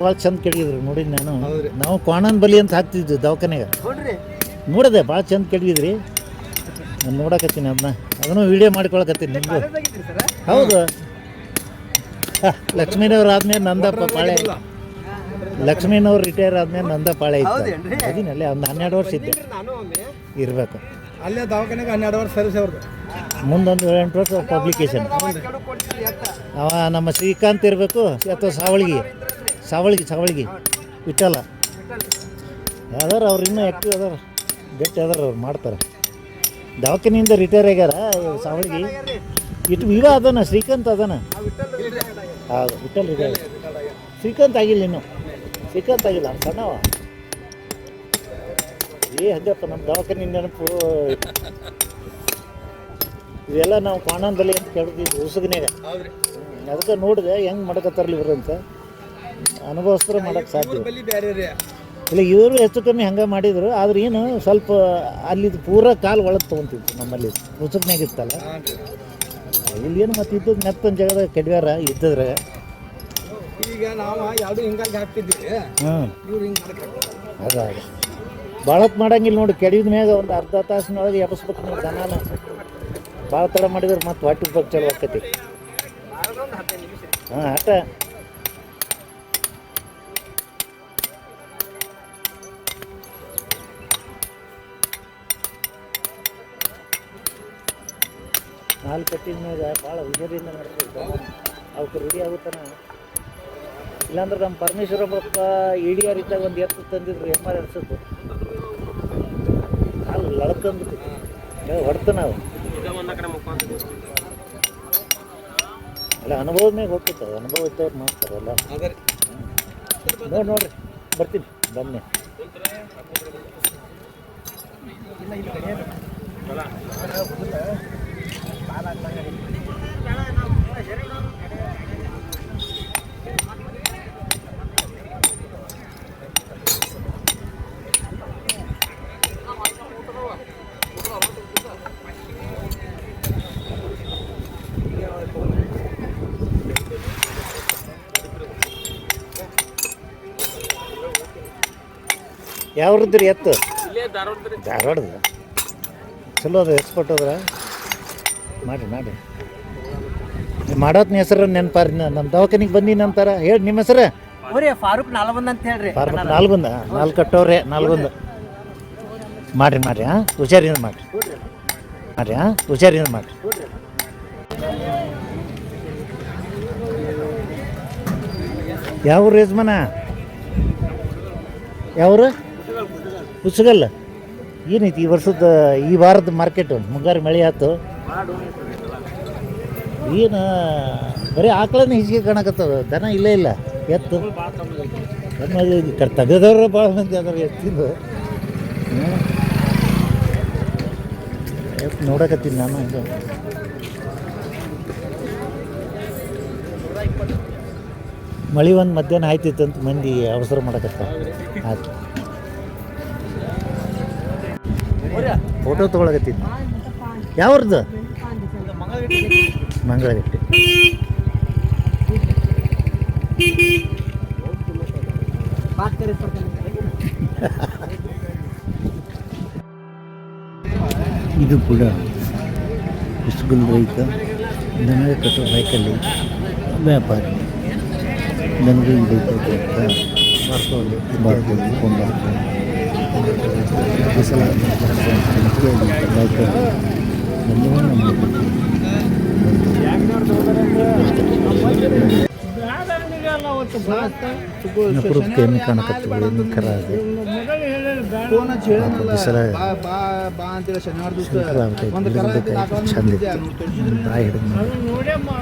ಭಾಳ ಚಂದ ಕೆಡಗಿದ್ರು ನೋಡಿದ್ ನಾನು. ನಾವು ಕ್ವಾಣನ್ ಬಲಿ ಅಂತ ಹಾಕ್ತಿದ್ವಿ ದವಾಖಾನೆಗೆ. ನೋಡಿದೆ ಭಾಳ ಚಂದ ಕೆಡಗಿದ್ರಿ. ನಾನು ನೋಡಕತ್ತೀನಿ ಅದನ್ನು ವಿಡಿಯೋ ಮಾಡ್ಕೊಳಕತ್ತೀನಿ ನಿಮಗೂ. ಹೌದು, ಲಕ್ಷ್ಮೀನವ್ರು ಆದ್ಮೇಲೆ ನಂದಪ್ಪ ಪಾಳೆ. ಲಕ್ಷ್ಮೀನವ್ರು ರಿಟೈರ್ ಆದ್ಮೇಲೆ ನಂದ ಪಾಳೆ ಇತ್ತು. ಅದೀನಲ್ಲೇ ಒಂದು 12 ವರ್ಷ ಇದ್ದೆ ಇರಬೇಕು. ಅಲ್ಲೇ ದವಾಖಾನೆಗೆ 12 ವರ್ಷ ಸರ್ವಿಸ್ ಅವ್ರದ್ದು. ಮುಂದೊಂದು 8 ವರ್ಷ ಪಬ್ಲಿಕೇಶನ್. ಅವ ನಮ್ಮ ಶ್ರೀಕಾಂತ್ ಇರಬೇಕು ಅಥವಾ ಸಾವಳ್ಗಿ ವಿಠಲ ಯಾವ್ದಾರು ಅವ್ರು ಇನ್ನೂ ಆ್ಯಕ್ಟಿವ್ ಅದಾರ, ಗಟ್ಟಿ ಅದಾರ, ಅವ್ರು ಮಾಡ್ತಾರೆ. ದವಾಖಾನೆಯಿಂದ ರಿಟೈರ್ ಆಗ್ಯಾರ ಸಾವಳ್ಗಿ. ಇವ ಅದಾನ, ಶ್ರೀಕಾಂತ್ ಅದಾನ. ಹೌದು, ವಿಠಲ್ ರಿಟೈರ್. ಶ್ರೀಕಾಂತ್ ಆಗಿಲ್ಲ, ಇನ್ನು ಶ್ರೀಕಾಂತ್ ಆಗಿಲ್ಲ, ಸಣ್ಣವ. ಹಂಗಪ್ಪ ನಮ್ಮ ದವಾಖಾನೆ ನೆನಪು. ಇವೆಲ್ಲ ನಾವು ಕಾಣನ್ ಬಲಿ ಅಂತ ಕೇಳ್ತಿದ್ವಿ ಉಸುಗನ್ಯಾಗ. ಅದಕ್ಕೆ ನೋಡಿದೆ ಹೆಂಗೆ ಮಾಡಕತ್ತಾರಲ್ಲ ಇವ್ರು ಅಂತ. ಅನುಭವಸ್ತರ ಮಾಡೋಕ್ಕೆ ಸಾಧ್ಯ ಇಲ್ಲ. ಇವರು ಹೆಚ್ಚು ಕಮ್ಮಿ ಹಂಗೆ ಮಾಡಿದರು. ಆದ್ರೆ ಏನು ಸ್ವಲ್ಪ ಅಲ್ಲಿದ್ದು ಪೂರ ಕಾಲು ಒಳಗೆ ತೊಗೊತಿತ್ತು. ನಮ್ಮಲ್ಲಿ ಉಸುಗನ್ಯಾಗ ಇತ್ತಲ್ಲ, ಇಲ್ಲೇನು ಮತ್ತೆ ಇದ್ದದ್ದು ಮೆತ್ತನ ಜಾಗದಾಗ ಕೆಡವ್ಯಾರ ಇದ್ದದ್ರಾಗ. ಈಗ ನಾವು ಯಾವುದು ಹಿಂಗಾಗಿ ಹಾಕ್ತಿದ್ವಿ. ಅದ ಭಾಳ ಹೊತ್ತು ಮಾಡಂಗಿಲ್ಲ ನೋಡಿ. ಕೆಡವಿದ ಮ್ಯಾಗ ಒಂದು ಅರ್ಧ ತಾಸಿನೊಳಗೆ ಎಬ್ಬಿಸ್ಬೇಕು ನೀವು ದನಾನ. ಭಾಳ ತಡ ಮಾಡಿದ್ರೆ ಮತ್ತೆ ಹೊಟ್ಟೆ ಬಗ್ಗೆ ಚಲೋ ಆಕೈತಿ. ಆಟ ಹಾಲು ಕಟ್ಟಿದ ಮ್ಯಾಗ ಭಾಳ ಹುಷಾರಿಂದ ನಡೆಸ್ಬೇಕು. ಅವಕ್ಕೆ ರೆಡಿ ಆಗುತ್ತಾನ. ಇಲ್ಲಾಂದ್ರೆ ನಮ್ಮ ಪರಮೇಶ್ವರಪ್ಪ EDR ಇದ್ದಾಗ ಒಂದು ಎತ್ತು ತಂದಿದ್ರು, MR ಎಡ್ಸದ್ದು. ಹಾಲು ಲಡ್ಕೊಂಡ್ಬಿಟ್ಟು ಹೊಡ್ತು ನಾವು. ಅಲ್ಲ, ಅನುಭವದ ಮ್ಯಾಗ ಹೋಗ್ತದೆ. ಅನುಭವ ಇದ್ದವ್ರು ಮಾಡ್ತಾರಲ್ಲ. ನೋಡ್ರಿ ಬರ್ತೀನಿ, ಬನ್ನಿ. ಯಾವ್ರದ್ರಿ ಎತ್ತು? ಧಾರವಾಡದ. ಚಲೋ ಅದು, ಎಕ್ಸ್ಪರ್ಟ್ ಹೋದ್ರ ಮಾಡಿ ಮಾಡೋತ್ನ ಹೆಸರು ನೆನಪಾರಿ. ನಮ್ಮ ದವಾಖಾನಿಗೆ ಬಂದೀನಿ ಅಂತಾರ. ಹೇಳಿ ನಿಮ್ಮ ಹೆಸರು? ಫಾರೂಕ್ ನಾಲ್ಗೊಂದು ಅಂತ ಹೇಳ್ರಿ. ಫಾರೂಕ್ ನಾಲ್ಗೊಂದ, 4 ಕಟ್ಟೋರೆ 4 ಮಾಡ್ರಿ. ಹುಷಾರಿಂದ ಮಾಡ್ರಿ. ಹುಷಾರಿಂದ ಮಾಡ್ರಿ. ಯಾವ ಯಜಮಾನ? ಯಾವ್ರು? ಉಸುಗಲ್ಲ. ಏನೈತಿ ಈ ವರ್ಷದ, ಈ ವಾರದ ಮಾರ್ಕೆಟು? ಮುಂಗಾರು ಮಳೆ ಆಯ್ತು. ಏನು ಬರೀ ಆಕಳನ್ನ ಹಿಸಿಗೆ ಕಾಣಕತ್ತದ, ದನ ಇಲ್ಲೇ ಇಲ್ಲ. ಎತ್ತು ತೆಗೆದವ್ರು ಭಾಳ ಮಂದಿ ಅದಾರ ಎತ್ತಿಂದು. ಎತ್ತು ನೋಡಕತ್ತೀನಿ ನಾನು. ಹಂಗೆ ಮಳೆ ಒಂದು ಮಧ್ಯಾಹ್ನ ಆಯ್ತಿತ್ತು ಅಂತ ಮಂದಿ ಅವಸರ ಮಾಡಕತ್ತ. ಆಯ್ತು, ಫೋಟೋ ತೊಗೊಳಕತ್ತಿದ್ದೆ. ಯಾವ್ರದ್ದು? ಮಂಗಳಗಟ್ಟೆ. ಇದು ಕೂಡ ಇಸ್ಕೂಲ್ ರೈತ, ದನ ಕಟ್ಟೋ ಬೈಕಲ್ಲಿ ವ್ಯಾಪಾರಿ. ನನಗೆ ಬೈಕ್ ಕಾಣಕತ್ತೀವಿ. ಏನು ಖರ ಅದು ಬಿಸಿಲ ಚಂದ ಬಾಯಿ ಹಿಡಿದು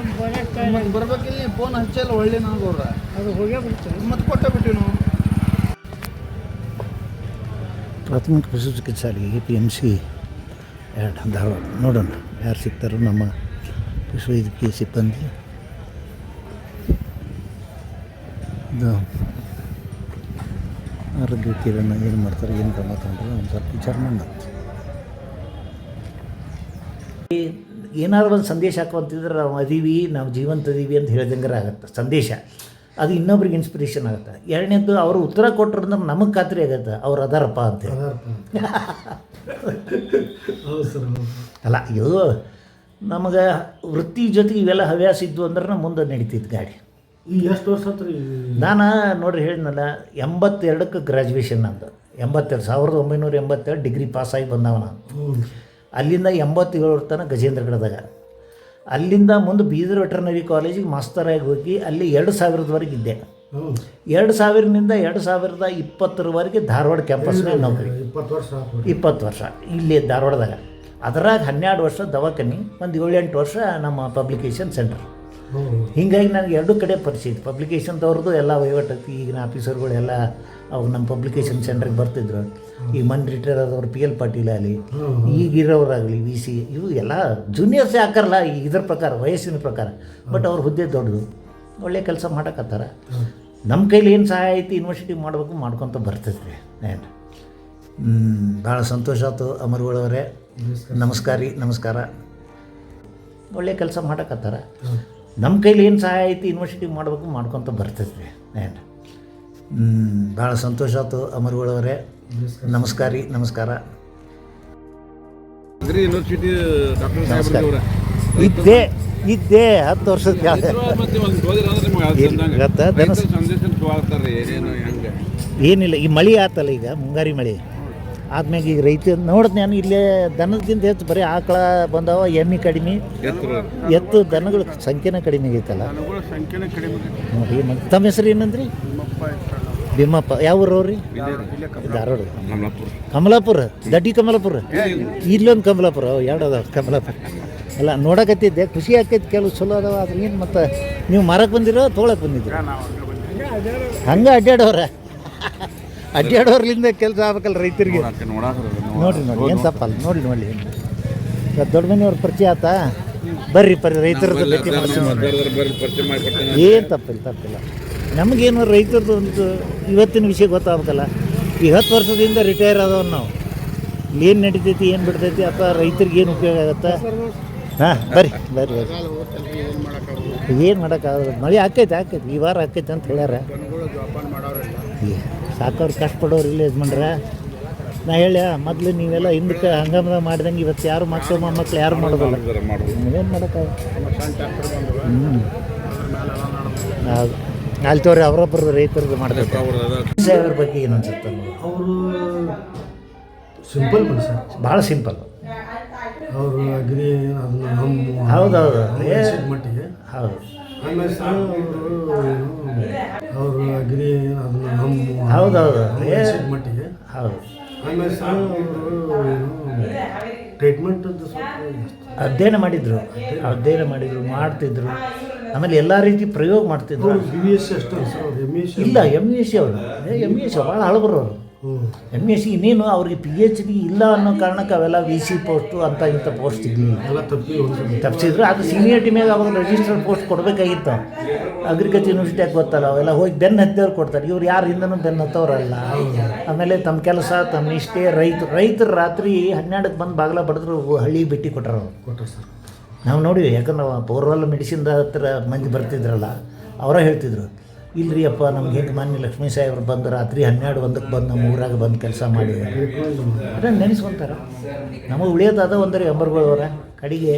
ಬರ್ಬೇಕಿಲ್ಲ. ಫೋನ್ ಹಚ್ಚಲ್ಲ ಒಳ್ಳೆ ನಾವು ಅದು ಹೋಗೇ ಬಿಡ್ತೇವೆ. ಮತ್ತೆ ಕೊಟ್ಟ ಬಿಟ್ಟಿವಿ ನಾವು. ಪ್ರಾಥಮಿಕ ಪಶು ಚಿಕಿತ್ಸಾಲಯ APMC ಧಾರವಾಡ. ನೋಡೋಣ ಯಾರು ಸಿಗ್ತಾರೋ ನಮ್ಮ ಪಶುವೈದ್ಯಕೀಯ ಸಿಬ್ಬಂದಿ. ಇದು ಆರೋಗ್ಯ ಕಿರಣ ಏನು ಮಾಡ್ತಾರೆ, ಏನು ಕ್ರಮ ತಗೊಂಡ್ರೆ ಒಂದು ಸ್ವಲ್ಪ ವಿಚಾರ ಮಾಡೋಣ. ಏನಾದ್ರು ಒಂದು ಸಂದೇಶ ಹಾಕುವಂತಿದ್ರೆ ನಾವು ಅದೀವಿ, ನಾವು ಜೀವಂತ ಅದೀವಿ ಅಂತ ಹೇಳ್ದಂಗೆ ಆಗುತ್ತೆ ಸಂದೇಶ. ಅದು ಇನ್ನೊಬ್ರಿಗೆ ಇನ್ಸ್ಪಿರೇಷನ್ ಆಗುತ್ತೆ. ಎರಡನೇದ್ದು ಅವರು ಉತ್ತರ ಕೊಟ್ಟರೆ ನಮಗೆ ಖಾತ್ರಿ ಆಗುತ್ತೆ ಅವ್ರು ಅದಾರಪ್ಪ ಅಂತೇಳಿ. ಅಲ್ಲ ಇದು ನಮಗೆ ವೃತ್ತಿ ಜೊತೆಗೆ ಇವೆಲ್ಲ ಹವ್ಯಾಸ ಇದ್ವು ಅಂದ್ರೆ ಮುಂದೆ ನಡೀತಿತ್ತು ಗಾಡಿ. ಈಗ ಎಷ್ಟು ವರ್ಷ ಆಯ್ತು ರೀ? ನಾನು ನೋಡ್ರಿ ಹೇಳಿದ್ನಲ್ಲ 82ಕ್ಕೆ ಗ್ರ್ಯಾಜುಯೇಷನ್ ನಂದು. 1982 ಡಿಗ್ರಿ ಪಾಸಾಗಿ ಬಂದವ ನಾನು. ಅಲ್ಲಿಂದ 87 ತನಕ ಗಜೇಂದ್ರಗಡದಾಗ. ಅಲ್ಲಿಂದ ಮುಂದೆ ಬೀದರ್ ವೆಟರ್ನರಿ ಕಾಲೇಜಿಗೆ ಮಾಸ್ತರಾಗಿ ಹೋಗಿ ಅಲ್ಲಿ 2000ವರೆಗೆ ಇದ್ದೆ. 2000ನಿಂದ 2020ರವರೆಗೆ ಧಾರವಾಡ ಕ್ಯಾಂಪಸ್ನಾಗ ನೌಕರಿ. 20 ವರ್ಷ ಇಲ್ಲಿ ಧಾರವಾಡದಾಗ. ಅದರಾಗ 12 ವರ್ಷ ದವಾಖಾನೆ, ಒಂದು 7-8 ವರ್ಷ ನಮ್ಮ ಪಬ್ಲಿಕೇಶನ್ ಸೆಂಟರ್. ಹೀಗಾಗಿ ನನಗೆ ಎರಡೂ ಕಡೆ ಪರಿಚಯ ಇತ್ತು. ಪಬ್ಲಿಕೇಶನ್ದವ್ರದ್ದು ಎಲ್ಲ ವಹಿವಾಟೈತಿ. ಈಗಿನ ಆಫೀಸರ್ಗಳೆಲ್ಲ ಅವಾಗ ನಮ್ಮ ಪಬ್ಲಿಕೇಶನ್ ಸೆಂಟ್ರಿಗೆ ಬರ್ತಿದ್ರು. ಈ ಮನ್ ರಿಟೈರ್ ಆದವ್ರು PL ಪಾಟೀಲ್ ಆಗಲಿ, ಈಗಿರೋರಾಗಲಿ VC, ಇವು ಎಲ್ಲ ಜೂನಿಯರ್ಸೇ ಹಾಕಾರಲ್ಲ ಇದ್ರ ಪ್ರಕಾರ, ವಯಸ್ಸಿನ ಪ್ರಕಾರ. ಬಟ್ ಅವ್ರ ಹುದ್ದೆ ದೊಡ್ಡದು, ಒಳ್ಳೆ ಕೆಲಸ ಮಾಡಕತ್ತಾರ. ನಮ್ಮ ಕೈಲಿ ಏನು ಸಹಾಯ ಐತಿ ಯೂನಿವರ್ಸಿಟಿ ಮಾಡಬೇಕು ಮಾಡ್ಕೊತ ಬರ್ತೈತೆ. ಏನು ಭಾಳ ಸಂತೋಷ ಆಯ್ತು ಅಮರ್ಗಳವರೇ. ನಮಸ್ಕಾರ ರೀ. ನಮಸ್ಕಾರ. ಒಳ್ಳೆ ಕೆಲಸ ಮಾಡಕತ್ತಾರ. ನಮ್ಮ ಕೈಲಿ ಏನು ಸಹಾಯ ಐತಿ ಯೂನಿವರ್ಸಿಟಿ ಮಾಡಬೇಕು ಮಾಡ್ಕೊತ ಬರ್ತೈತೆ. ಏನು ಭಾಳ ಸಂತೋಷ ಆಯ್ತು ಅಮರ್ಗಳವರೇ. ನಮಸ್ಕಾರ ರೀ. ನಮಸ್ಕಾರ. ಇದ್ದೇ 10 ವರ್ಷದ ಏನಿಲ್ಲ. ಈ ಮಳೆ ಆತಲ್ಲ, ಈಗ ಮುಂಗಾರಿ ಮಳೆ ಆದ್ಮ್ಯಾಗ ಈಗ ರೈತ ನೋಡಿದ್ ನಾನು ಇಲ್ಲೇ ದನದಿಂದ ಹೆಚ್ಚು ಬರೀ ಆಕಳ ಬಂದವ, ಎಮ್ಮೆ ಕಡಿಮೆ, ಎತ್ತು ದನಗಳ ಸಂಖ್ಯೆನೇ ಕಡಿಮೆ ಆಗೈತಲ್ಲ ನೋಡಿ. ತಮ್ಮ ಹೆಸರು ಏನಂದ್ರಿ? ಭೀಮಪ್ಪ. ಯಾವ ಊರವ್ರಿ? ಧಾರವಾಡ. ಕಮಲಾಪುರ. ದಡ್ಡಿ ಕಮಲಾಪುರ. ಇಲ್ಲೊಂದು ಕಮಲಾಪುರ. ಎರಡು ಅದಾವ ಕಮಲಾಪುರ. ಅಲ್ಲ ನೋಡಕತ್ತಿದ್ದೆ, ಖುಷಿ ಆಕೈತಿ. ಕೆಲವು ಚಲೋ ಅದಾವ. ಆದ್ರೆ ಏನು ಮತ್ತೆ ನೀವು ಮಾರಕ್ಕೆ ಬಂದಿರೋ ತೊಗೊಳಕ್ಕೆ ಬಂದಿದ್ರು? ಹಂಗೆ ಅಡ್ಡಾಡೋರ್ಲಿಂದ ಕೆಲಸ ಆಗ್ಬೇಕಲ್ಲ ರೈತರಿಗೆ. ನೋಡಿರಿ ಏನು ತಪ್ಪಲ್ಲ. ನೋಡಿ ದೊಡ್ಡ ಮನೆಯವ್ರ ಪರಿಚಯ ಆತಾ? ಬರ್ರಿ ರೈತರದ್ದು ಭೇಟಿ ಮಾಡ್ತೀನಿ. ಏನು ತಪ್ಪಿಲ್ಲ. ನಮಗೇನು ರೈತರದ್ದು ಒಂದು ಇವತ್ತಿನ ವಿಷಯ ಗೊತ್ತಾಗಬೇಕಲ್ಲ. ಈ 10 ವರ್ಷದಿಂದ ರಿಟೈರ್ ಆದವ್ರು ನಾವು. ಏನು ನಡೀತೈತಿ, ಏನು ಬಿಡ್ತೈತಿ, ಅಥವಾ ರೈತರಿಗೆ ಏನು ಉಪಯೋಗ ಆಗುತ್ತೆ? ಹಾಂ ಬರ್ರಿ. ಏನು ಮಾಡೋಕ್ಕಾಗಲ್ಲ. ಮಳೆ ಆಕೈತಿ. ಈ ವಾರ ಆಕೈತಿ ಅಂತ ಹೇಳ್ಯಾರ. ಸಾಕವ್ರು ಕಷ್ಟಪಡೋರು ಇಲ್ಲ ಯಜಮಾನ್ರ. ನಾ ಹೇಳ ಮೊದಲು ನೀವೆಲ್ಲ ಹಿಂದಕ್ಕೆ ಹಂಗಮದ ಮಾಡ್ದಂಗೆ ಇವತ್ತು ಯಾರು ಮಕ್ಕಳು ಯಾರು ಮಾಡೋದಲ್ಲ. ಏನು ಮಾಡೋಕ್ಕಾಗಲ್ಲ. ಹೌದು. ಅಲ್ಲಿ ತೋರಿ ಅವರೊಬ್ಬರು ರೈತರದ್ದು ಮಾಡ್ಬೇಕು. ಅವ್ರ ಬಗ್ಗೆ ಏನು ಅನ್ಸುತ್ತೆ? ಅವರು ಸಿಂಪಲ್ ಮನುಷ್ಯ, ಭಾಳ ಸಿಂಪಲ್. ಅವರು ಅಗ್ರಿ ಹೌದೌದು ಮಟ್ಟಿಗೆ. ಹೌದು. ಆಮೇಲೆ ಅವರು ಅಗ್ರಿ ಹೌದೌದು ಮಟ್ಟಿಗೆ. ಹೌದು. ಆಮೇಲೆ ಟ್ರೀಟ್ಮೆಂಟ್ ಅಧ್ಯಯನ ಮಾಡಿದ್ರು, ಮಾಡ್ತಿದ್ರು. ಆಮೇಲೆ ಎಲ್ಲ ರೀತಿ ಪ್ರಯೋಗ ಮಾಡ್ತಿದ್ರು. BSc ಅಷ್ಟೇ ಇಲ್ಲ, MSc ಅವರು ಭಾಳ ಹಳಬರು ಅವರು. MSc ಇನ್ನೇನು ಅವ್ರಿಗೆ PhD ಇಲ್ಲ ಅನ್ನೋ ಕಾರಣಕ್ಕೆ ಅವೆಲ್ಲ VC ಪೋಸ್ಟು ಅಂತ ಇಂಥ ಪೋಸ್ಟ್ ಸಿಗಲಿಲ್ಲ, ತಪ್ಪಿಸಿದ್ರು. ಅದು ಸೀನಿಯರಿಟಿ ಮೇಲೆ ಅವಾಗ ರಿಜಿಸ್ಟರ್ ಪೋಸ್ಟ್ ಕೊಡಬೇಕಾಗಿತ್ತು. ಅಗ್ರಿಕಲ್ಚರ್ ಯೂನಿವರ್ಸಿಟಿಯಾಗಿ ಗೊತ್ತಲ್ಲ, ಅವೆಲ್ಲ ಹೋಗಿ ಬೆನ್ನು ಹತ್ತಿದವ್ರು ಕೊಡ್ತಾರೆ. ಇವ್ರು ಯಾರು ಹಿಂದನೂ ಬೆನ್ನು ಹತ್ತವ್ರಲ್ಲ. ಆಮೇಲೆ ತಮ್ಮ ಕೆಲಸ ತಮ್ಮ ಇಷ್ಟೇ. ರೈತರು ರಾತ್ರಿ 12ಕ್ಕೆ ಬಂದು ಬಾಗಿಲ ಬಡಿದ್ರು ಹಳ್ಳಿ ಭೇಟಿ ಕೊಟ್ಟರು ಸರ್. ನಾವು ನೋಡಿವಿ. ಯಾಕಂದ್ರೆ ಬೋರ್ವೆಲ್ ಮೆಡಿಸಿನ್ದ ಹತ್ರ ಮಂದಿ ಬರ್ತಿದ್ರಲ್ಲ, ಅವರ ಹೇಳ್ತಿದ್ರು, ಇಲ್ರಿ ಅಪ್ಪ ನಮ್ಗೆ ಹೆಂಗೆ ಮಾನ್ಯ ಲಕ್ಷ್ಮೀ ಸಾಹೇಬ್ರು ಬಂದು ರಾತ್ರಿ 12-1ಕ್ಕೆ ಬಂದು ನಮ್ಮ ಊರಾಗ ಬಂದು ಕೆಲಸ ಮಾಡಿದ್ದಾರೆ. ಅದನ್ನು ನೆನೆಸ್ಕೊತಾರೆ. ನಮಗೆ ಉಳಿಯೋದಾದ ಒಂದರೆ ಅಂಬರ್ಗಳವರ ಕಡೆಗೆ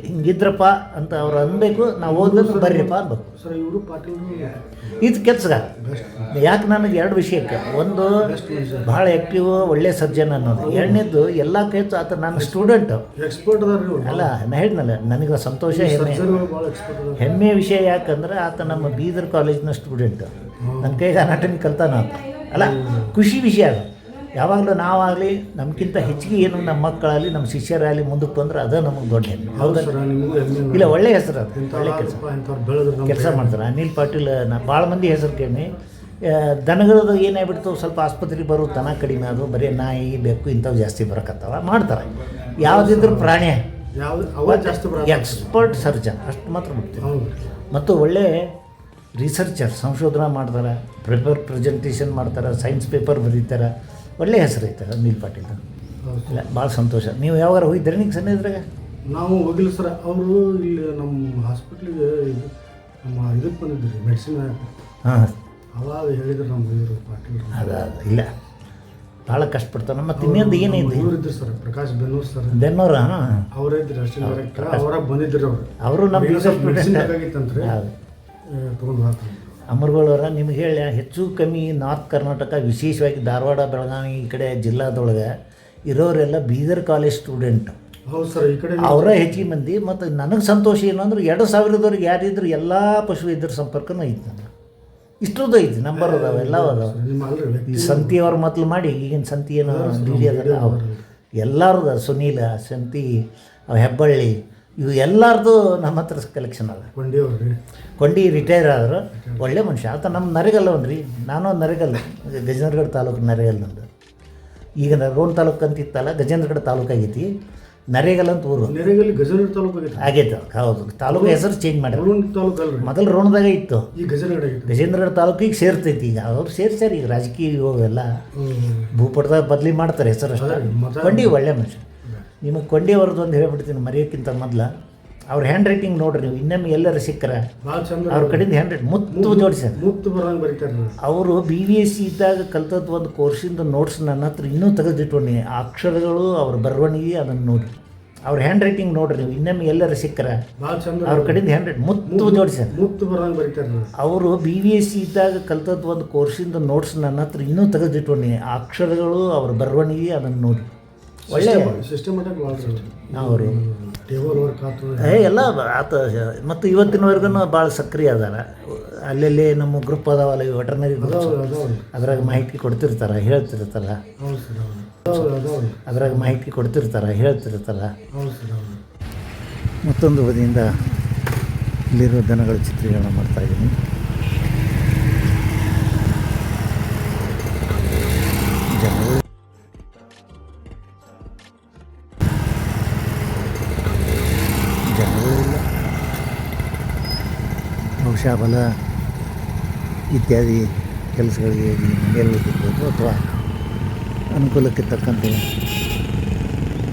ಹಿಂಗಿದ್ರಪ್ಪ ಅಂತ ಅವ್ರು ಅನ್ಬೇಕು. ನಾವು ಓದಿದ್ರೆ ಬರ್ರಿಪ್ಪ ಅನ್ಬೇಕು. ಸರ್ ಇವರು ಪಾಟೀಲ್ ಇದು ಕೆಲ್ಸಗಾರ. ಯಾಕೆ ನನಗೆ 2 ವಿಷಯಕ್ಕೆ, ಒಂದು ಭಾಳ ಆ್ಯಕ್ಟಿವ್, ಒಳ್ಳೆ ಸರ್ಜನ್ ಅನ್ನೋದು. ಎರಡನೇದ್ದು ಎಲ್ಲ ಹೆಚ್ಚು ಆತ ನನ್ನ ಸ್ಟೂಡೆಂಟು, ಎಕ್ಸ್ಪರ್ಟ್ ಅಲ್ಲ. ನಾ ಹೇಳಿದ್ನಲ್ಲ, ನನಗೆ ಸಂತೋಷ, ಹೆಮ್ಮೆಯ ವಿಷಯ. ಯಾಕಂದ್ರೆ ಆತ ನಮ್ಮ ಬೀದರ್ ಕಾಲೇಜಿನ ಸ್ಟೂಡೆಂಟು. ನನ್ನ ಕೈಗೆ ಅನಾಟಮಿ ಕಲ್ತಾನ ಆತ. ಅಲ್ಲ, ಖುಷಿ ವಿಷಯ ಅದು. ಯಾವಾಗಲೂ ನಾವಾಗಲಿ ನಮ್ಗಿಂತ ಹೆಚ್ಚಿಗೆ ಏನು ನಮ್ಮ ಮಕ್ಕಳಾಗಲಿ ನಮ್ಮ ಶಿಷ್ಯರಾಗಲಿ ಮುಂದಕ್ಕೆ ಬಂದ್ರೆ ಅದು ನಮಗೆ ದೊಡ್ಡ ಹೆಮ್ಮೆ. ಹೌದಾ? ಇಲ್ಲ, ಒಳ್ಳೆ ಹೆಸರು ಅದು. ಒಳ್ಳೆ ಕೆಲಸ ಮಾಡ್ತಾರೆ. ಅನಿಲ್ ಪಾಟೀಲ್. ನಾ ಭಾಳ ಮಂದಿ ಹೆಸರು ಕೇಳಿ. ದನಗಳದ್ದು ಏನಾಗ್ಬಿಡ್ತು, ಸ್ವಲ್ಪ ಆಸ್ಪತ್ರೆಗೆ ಬರೋ ದನ ಕಡಿಮೆ ಅದು, ಬರೀ ನಾಯಿ ಬೆಕ್ಕು ಇಂಥವು ಜಾಸ್ತಿ ಬರೋಕತ್ತವ. ಮಾಡ್ತಾರೆ. ಯಾವುದಿದ್ರು ಪ್ರಾಣಿ, ಎಕ್ಸ್ಪರ್ಟ್ ಸರ್ಜನ್ ಅಷ್ಟು ಮಾತ್ರ ಬಿಡ್ತೀವಿ. ಮತ್ತು ಒಳ್ಳೆ ರಿಸರ್ಚರ್, ಸಂಶೋಧನೆ ಮಾಡ್ತಾರೆ, ಪ್ರೆಸೆಂಟೇಷನ್ ಮಾಡ್ತಾರೆ, ಸೈನ್ಸ್ ಪೇಪರ್ ಬರೀತಾರೆ. ಒಳ್ಳೆ ಹೆಸರು ಐತೆ ಅನಿಲ್ ಪಾಟೀಲ್. ಇಲ್ಲ, ಭಾಳ ಸಂತೋಷ. ನೀವು ಯಾವಾಗ ಹೋಗಿದ್ರಿ ನಿಂಗೆ ಸನ್ನಿದ್ರಾಗ? ನಾವು ಹೋಗಿಲ್ಲ ಸರ್. ಅವರು ಇಲ್ಲಿ ನಮ್ಮ ಹಾಸ್ಪಿಟ್ಲಿಗೆ ನಮ್ಮ ಇದಕ್ಕೆ ಬಂದಿದ್ರಿ, ಮೆಡಿಸಿನ್. ಹಾಂ ಅವಾಗ ಹೇಳಿದ್ರು ನಮ್ಮ ಇವರು ಪಾಟೀಲ್ ಅದು ಇಲ್ಲ ಭಾಳ ಕಷ್ಟಪಡ್ತಾನೆ. ಮತ್ತು ಇನ್ನೊಂದು ಏನೈತಿ ಇವ್ರು ಇದ್ರು ಸರ್ ಪ್ರಕಾಶ್ ಬೆನ್ನೂರು ಸರ್ ಬೆನ್ನೂರು. ಹಾಂ ಅವರೇ ಇದ್ರು ಅಸಿಸ್ಟೆಂಟ್ ಡೈರೆಕ್ಟರ್ ಅವರಾಗ ಬಂದಿದ್ರು ಅವರು ನಮ್ಮ ಮೆಡಿಸಿನ್ ಬೇಕಾಗಿತ್ತಂತ್ರಿ ತೊಗೊಂಡು ಬರ್ತಾರೆ. ಅಮರಗೋಳವರ ನಿಮ್ಗೆ ಹೇಳಿ ಹೆಚ್ಚು ಕಮ್ಮಿ ನಾರ್ತ್ ಕರ್ನಾಟಕ ವಿಶೇಷವಾಗಿ ಧಾರವಾಡ ಬೆಳಗಾವಿ ಈ ಕಡೆ ಜಿಲ್ಲಾದೊಳಗೆ ಇರೋರೆಲ್ಲ ಬೀದರ್ ಕಾಲೇಜ್ ಸ್ಟೂಡೆಂಟ್. ಹೌದು ಸರ್ ಈ ಕಡೆ ಅವರ ಹೆಚ್ಚಿಗೆ ಮಂದಿ. ಮತ್ತು ನನಗೆ ಸಂತೋಷ ಏನಂದ್ರೆ 2000ದವ್ರಿಗೆ ಯಾರಿದ್ರು ಎಲ್ಲ ಪಶುವೈದ್ಯರ ಸಂಪರ್ಕನೂ ಐತಿ. ನನಗೆ ಇಷ್ಟರದ್ದು ಐತಿ, ನಂಬರ್ ಅದಾವೆ, ಎಲ್ಲ ಅದಾವೆ. ನಿಮ್ಮ ಅಲ್ರಿ ಈ ಸಂತಿಯವ್ರ ಮೊದಲು ಮಾಡಿ ಈಗಿನ ಸಂತಿ ಏನು ಡಿ ಅದ ಅವ್ರು ಎಲ್ಲರದು, ಸುನೀಲ ಸಂತಿ ಹೆಬ್ಬಳ್ಳಿ ಇವು ಎಲ್ಲರದು ನಮ್ಮ ಹತ್ರ ಕಲೆಕ್ಷನ್ ಅದ. ಕೊಂಡಿ ಅವ್ರಿ ಕೊಂಡಿ ರಿಟೈರ್ ಆದರು, ಒಳ್ಳೆ ಮನುಷ್ಯ ಆತ. ನಮ್ಮ ನರೇಗಲ್ಲವನ್ರಿ, ನಾನು ನರೇಗಲ್ಲ, ಗಜೇಂದ್ರಗಢ ತಾಲೂಕು ನರೇಗಲ್ ನಂದು. ಈಗ ರೋಣ ತಾಲೂಕು ಅಂತಿತ್ತಲ್ಲ, ಗಜೇಂದ್ರಗಢ ತಾಲೂಕು ಆಗೈತಿ, ನರೇಗಲ್ ಅಂತ ಊರು ನೆರೆಗಲ್ಲಿ ಗಜನಗರ ತಾಲೂಕು ಆಗೈತೆ. ಆಗೈತೆ. ಹೌದು, ತಾಲೂಕು ಹೆಸರು ಚೇಂಜ್ ಮಾಡ್ಯಾರ. ತಾಲೂಕು ಅಲ್ರಿ, ಮೊದಲು ರೋಣದಾಗೆ ಇತ್ತು, ಈ ಗಜನಗರ ಆಗೈತೆ. ಗಜೇಂದ್ರಗಢ ತಾಲೂಕಿಗೆ ಸೇರ್ತೈತಿ. ಈಗ ಅವ್ರು ಸೇರ್ಸ್ಯಾರ. ಈಗ ರಾಜಕೀಯ ಇವೆಲ್ಲ ಭೂಪಟದಾಗ ಬದಲಿ ಮಾಡ್ತಾರೆ ಹೆಸರು ಅಷ್ಟೇ. ಕೊಂಡಿ ಒಳ್ಳೆ ಮನುಷ್ಯ. ನಿಮಗೆ ಕೊಂಡಿ ಅವ್ರದ್ದು ಒಂದು ಹೇಳ್ಬಿಡ್ತೀನಿ ಮರೆಯೋಕ್ಕಿಂತ ಮೊದಲು. ಅವ್ರ ಹ್ಯಾಂಡ್ ರೈಟಿಂಗ್ ನೋಡ್ರಿ ನೀವು, ಇನ್ನೊಮ್ಮೆ ಎಲ್ಲರೂ ಸಿಕ್ಕರೆ ಭಾಳ ಚಂದ ಅವ್ರ ಕಡೆಯಿಂದ ಹ್ಯಾಂಡ್ ರೈಟಿಂಗ್ ಮುತ್ತು ಜೋಡಿಸ್ಯಾರ. ಮುತ್ತು ಬರಂಗೆ ಬರೀತಾರೆ. ಅವರು BVSC ಇದ್ದಾಗ ಕಲ್ತದ್ದು ಒಂದು ಕೋರ್ಸಿಂದ ನೋಟ್ಸ್ ನನ್ನ ಹತ್ರ ಇನ್ನೂ ತೆಗೆದಿಟ್ಕೊಂಡಿ. ಆ ಅಕ್ಷರಗಳು ಅವ್ರ ಬರವಣಿಗೆ ಅದನ್ನು ನೋಡಿ, ಅವ್ರ ಹ್ಯಾಂಡ್ ರೈಟಿಂಗ್ ನೋಡ್ರಿ ನೀವು, ಇನ್ನೊಮ್ಮೆ ಎಲ್ಲರೂ ಸಿಕ್ಕರೆ ಭಾಳ ಚಂದ ಅವ್ರ ಕಡೆಯಿಂದ ಹ್ಯಾಂಡ್ ರೈಟಿಂಗ್ ಮುತ್ತು ಜೋಡಿಸ್ಯಾರ. ಮುತ್ತು ಬರಂಗೆ ಬರೀತಾರೆ. ಅವರು BVSC ಇದ್ದಾಗ ಕಲ್ತದ್ದು ಒಂದು ಕೋರ್ಸಿಂದ ನೋಟ್ಸ್ ನನ್ನ ಹತ್ರ ಇನ್ನೂ ತೆಗೆದಿಟ್ಕೊಂಡಿ. ಆ ಅಕ್ಷರಗಳು ಅವ್ರ ಬರವಣಿಗೆ ಅದನ್ನು ನೋಡಿ ಒಳ್ಳೆ ಸಿಸ್ಟಮೆಟಿಕ್ ಮಾಡ್ತಾರೆ ಅವರು. ಟೇಬಲ್ ವರ್ಕ್ ಆಯ್ತು ಎಲ್ಲ ಆತ. ಮತ್ತು ಇವತ್ತಿನವರೆಗೂ ಭಾಳ ಸಕ್ರಿಯ ಅದಾರ. ಅಲ್ಲಲ್ಲಿ ನಮ್ಮ ಗ್ರೂಪ್ ಅದಾವಲ್ಲ, ಈ ವೆಟರ್ನರಿ ಗ್ರೂಪ್, ಅದ್ರಾಗ ಮಾಹಿತಿ ಕೊಡ್ತಿರ್ತಾರೆ, ಹೇಳ್ತಿರ್ತಾರೆ. ಹೌದು ಸರ್ ಅದ್ರಾಗ ಮಾಹಿತಿ ಕೊಡ್ತಿರ್ತಾರೆ, ಹೇಳ್ತಿರ್ತಾರೆ. ಹೌದು ಸರ್ ಮತ್ತೊಂದು ಬದಿಯಿಂದ ಇಲ್ಲಿರೋ ದನಗಳ ಚಿತ್ರೀಕರಣ ಮಾಡ್ತಾಯಿದ್ದೀನಿ. ಜನಗಳು ಬಹುಶಃ ಬಲ ಇತ್ಯಾದಿ ಕೆಲಸಗಳಿಗೆ ಮೇಲ್ಬಿಟ್ಟಿರ್ಬೋದು, ಅಥವಾ ಅನುಕೂಲಕ್ಕೆ ತಕ್ಕಂತೆ